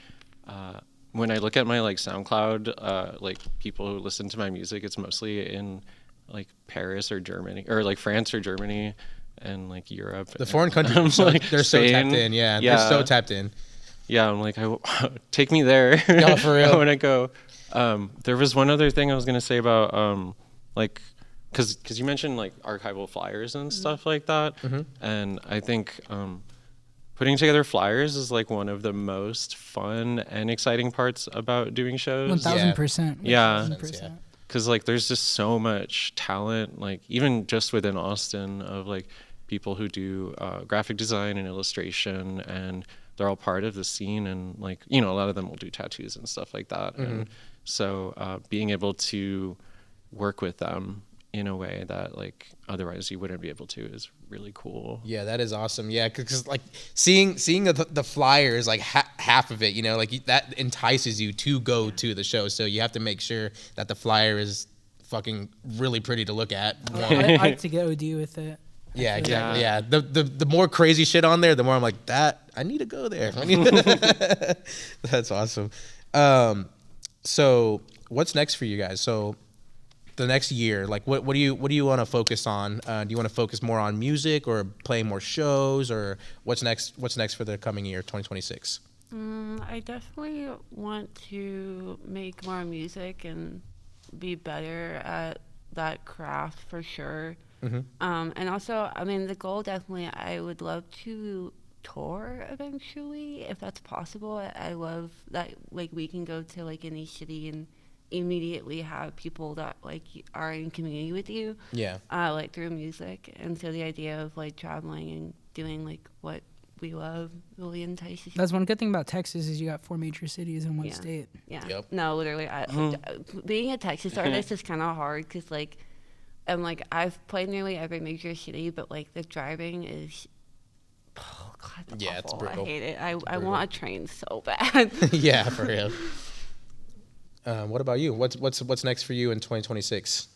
when I look at my like SoundCloud, like people who listen to my music, it's mostly in like Paris or Germany, or like France or Germany, and like Europe. The foreign countries, they're so tapped Spain. in. Yeah, Yeah. they're so tapped in. Yeah, I'm like, take me there. No, for real. I want to go. There was one other thing I was gonna say about like, because you mentioned like archival flyers and stuff like that, and I think putting together flyers is like one of the most fun and exciting parts about doing shows. 1000%. Yeah. 1000%. Because like there's just so much talent, like even just within Austin, of like people who do graphic design and illustration, and they're all part of the scene, and like, you know, a lot of them will do tattoos and stuff like that. And so being able to work with them in a way that like otherwise you wouldn't be able to is really cool. Yeah, that is awesome. Yeah, because like seeing the flyers, like half of it, you know, like that entices you to go to the show. So you have to make sure that the flyer is fucking really pretty to look at. I like to get OD with it. Yeah, exactly. Yeah, the more crazy shit on there, the more I'm like, that I need to go there. That's awesome. So what's next for you guys? So the next year, like what do you want to focus on? Do you want to focus more on music or playing more shows, or what's next for the coming year, 2026? I definitely want to make more music and be better at that craft for sure. And also, I mean, the goal definitely, I would love to tour eventually, if that's possible. I love that, like, we can go to like any city and immediately have people that like are in community with you, like through music. And so the idea of like traveling and doing like what we love really entices. That's one good thing about Texas is you got 4 major cities in one state. Yeah. Yep. No, literally, being a Texas artist is kind of hard because like, I've played nearly every major city, but like the driving is, oh god, it's Yeah, it's awful. brutal. I hate it. I want a train so bad. Yeah, for real. What about you? What's next for you in 2026?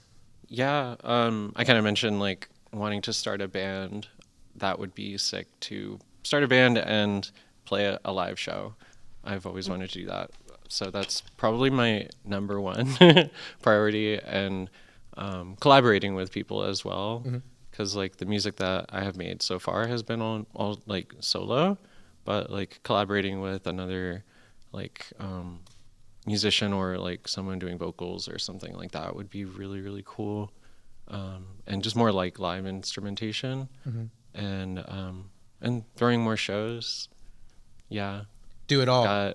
Yeah, I kind of mentioned like wanting to start a band. That would be sick to start a band and play a live show. I've always wanted to do that. So that's probably my number one priority, and collaborating with people as well. Because like the music that I have made so far has been all like solo, but like collaborating with another like musician or like someone doing vocals or something like that would be really, really cool. And just more like live instrumentation, and throwing more shows. Yeah. Do it all.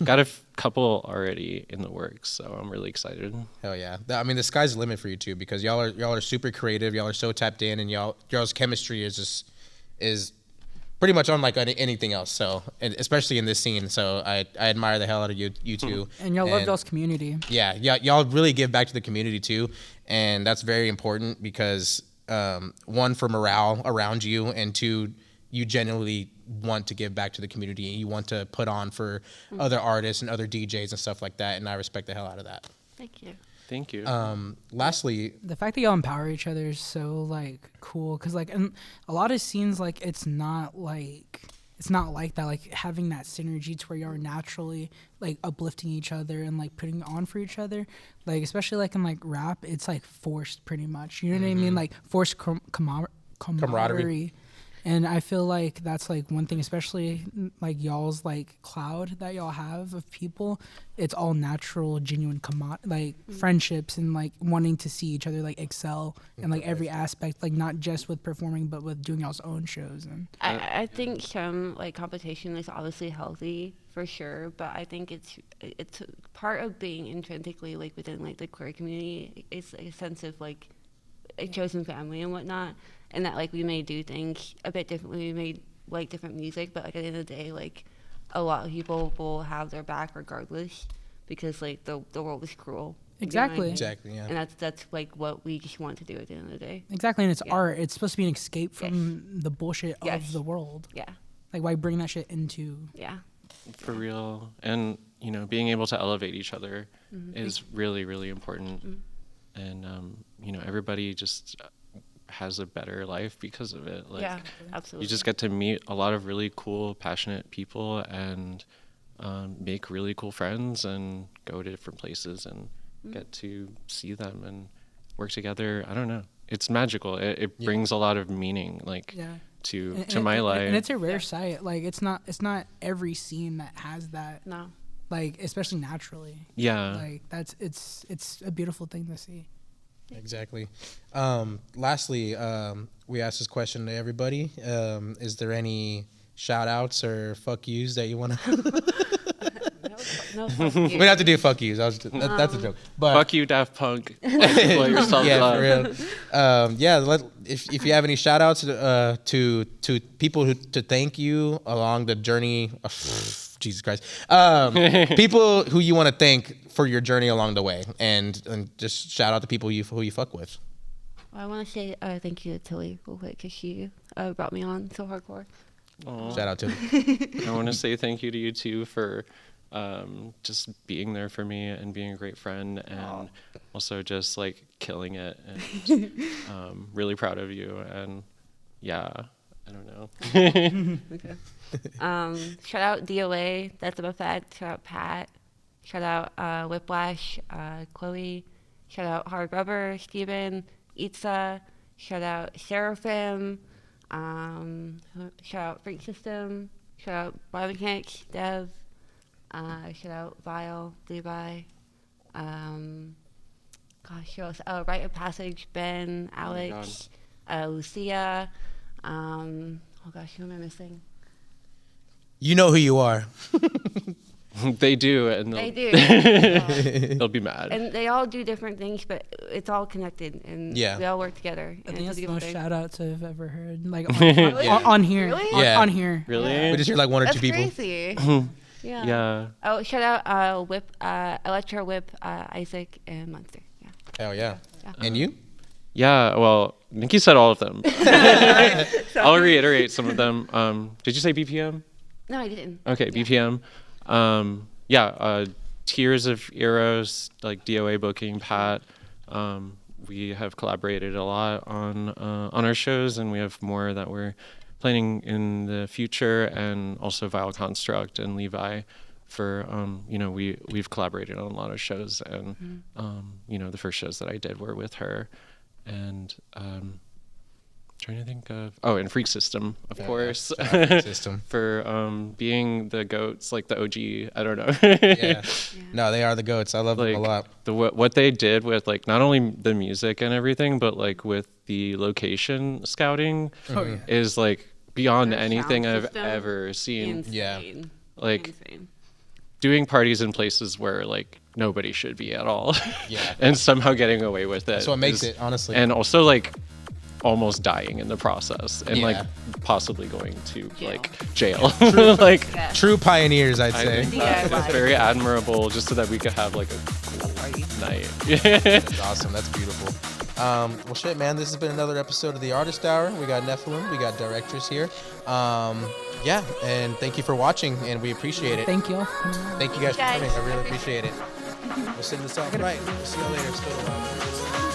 Got a couple already in the works, so I'm really excited. Hell yeah! I mean, the sky's the limit for you too, because y'all are super creative. Y'all are so tapped in, and y'all's chemistry is pretty much unlike anything else. So, and especially in this scene. So I admire the hell out of you two. And y'all love y'all's community. Yeah, y'all really give back to the community too, and that's very important because one, for morale around you, and two, you genuinely want to give back to the community, and you want to put on for other artists and other DJs and stuff like that, and I respect the hell out of that. Thank you. Thank you. Lastly, The fact that y'all empower each other is so like cool, because like in a lot of scenes, like it's not like that, like having that synergy to where y'all are naturally like uplifting each other and like putting on for each other, like especially like in like rap, it's like forced pretty much, you know what I mean, like forced camaraderie. And I feel like that's like one thing, especially like y'all's like cloud that y'all have of people. It's all natural, genuine like friendships and like wanting to see each other like excel in like every aspect, like not just with performing but with doing y'all's own shows. And I think some like competition is obviously healthy for sure, but I think it's part of being intrinsically like within like the queer community. It's like a sense of like a chosen family and whatnot, and that like we may do things a bit differently. We may like different music, but like at the end of the day, like a lot of people will have their back regardless, because like the world is cruel. You know what I Exactly. mean? Exactly. Yeah. And that's like what we just want to do at the end of the day. exactly, and it's Yeah. art. It's supposed to be an escape from the bullshit of Yes. the world. Yeah, Like why bring that shit into? yeah. For real. And, you know, being able to elevate each other is really, really important. And, you know, everybody just has a better life because of it. Like, Yeah, absolutely. you just get to meet a lot of really cool, passionate people and make really cool friends and go to different places and get to see them and work together. I don't know. It's magical. It brings a lot of meaning, like, Yeah. to And my life. and it's a rare sight. Like it's not every scene that has that. No. Like especially naturally. Yeah. Like it's a beautiful thing to see. Exactly. Lastly, we asked this question to everybody. Is there any shout outs or fuck yous that you want to? No. We don't have to do fuck yous. That's a joke. But Fuck you, Daft Punk. Blow yourself yeah, up. for real. If you have any shout outs to people to thank you along the journey. Jesus Christ. People who you want to thank for your journey along the way, and just shout out the people who you fuck with. Well, I want to say thank you to Tilly real quick, because she brought me on so hardcore. Aw. Shout out to I want to say thank you to you too for just being there for me and being a great friend, and also just like killing it, and really proud of you. And yeah, I don't know. Okay. Shout out DOA, that's a fact. Shout out Pat. Shout out Whiplash, Chloe. Shout out Hard Rubber, Steven, Itza. Shout out Seraphim. Shout out Freak System. Shout out Barbecue, Dev. Shout out Vile, Levi. Gosh, who else? Rite of Passage, Ben, Alex, Lucia. Oh gosh, who am I missing? You know who you are. They do, and They do. Yeah. they'll be mad. And they all do different things, but it's all connected, and Yeah. we all work together. I and think it's that's a the good most thing. shout outs I've ever heard. Like Really? on here. Really? Yeah. On here. Really? We just hear like one or That's two people. crazy. Yeah. Yeah. Oh, shout out Whip, Electro Whip, Isaac, and Monster. Yeah. Hell yeah. Yeah. And you? Yeah, well, Nikki said all of them. I'll reiterate some of them. Did you say BPM? No, I didn't. Okay, Yeah. BPM. Tears of Eros, like DOA booking, Pat. We have collaborated a lot on our shows, and we have more that we're planning in the future, and also Vile Construct and Levi. For we've collaborated on a lot of shows, and the first shows that I did were with her, and trying to think of and Freak System, of course, System. for being the goats, like the OG. I don't know. Yeah. No, they are the goats. I love them a lot. What they did with like not only the music and everything, but like with the location scouting is like beyond Their anything sound I've system, ever seen. Insane. Yeah. Like Insane. doing parties in places where like nobody should be at all. Yeah. And somehow getting away with it. That's what makes it, honestly. And also like almost dying in the process, and Yeah. like possibly going to Jail. like jail. Like Yeah. True pioneers, I'd I say. think that DIY. is very admirable, just so that we could have like a cool Party. night. That's awesome. That's beautiful. Well, shit, man. This has been another episode of the Artist Hour. We got Nephalem. We got Directress here. Yeah, and thank you for watching, and we appreciate it. Thank you all for coming on. Thank you guys for Guys, coming. I really appreciate it. We'll send this out right. We'll see you later. Still alive.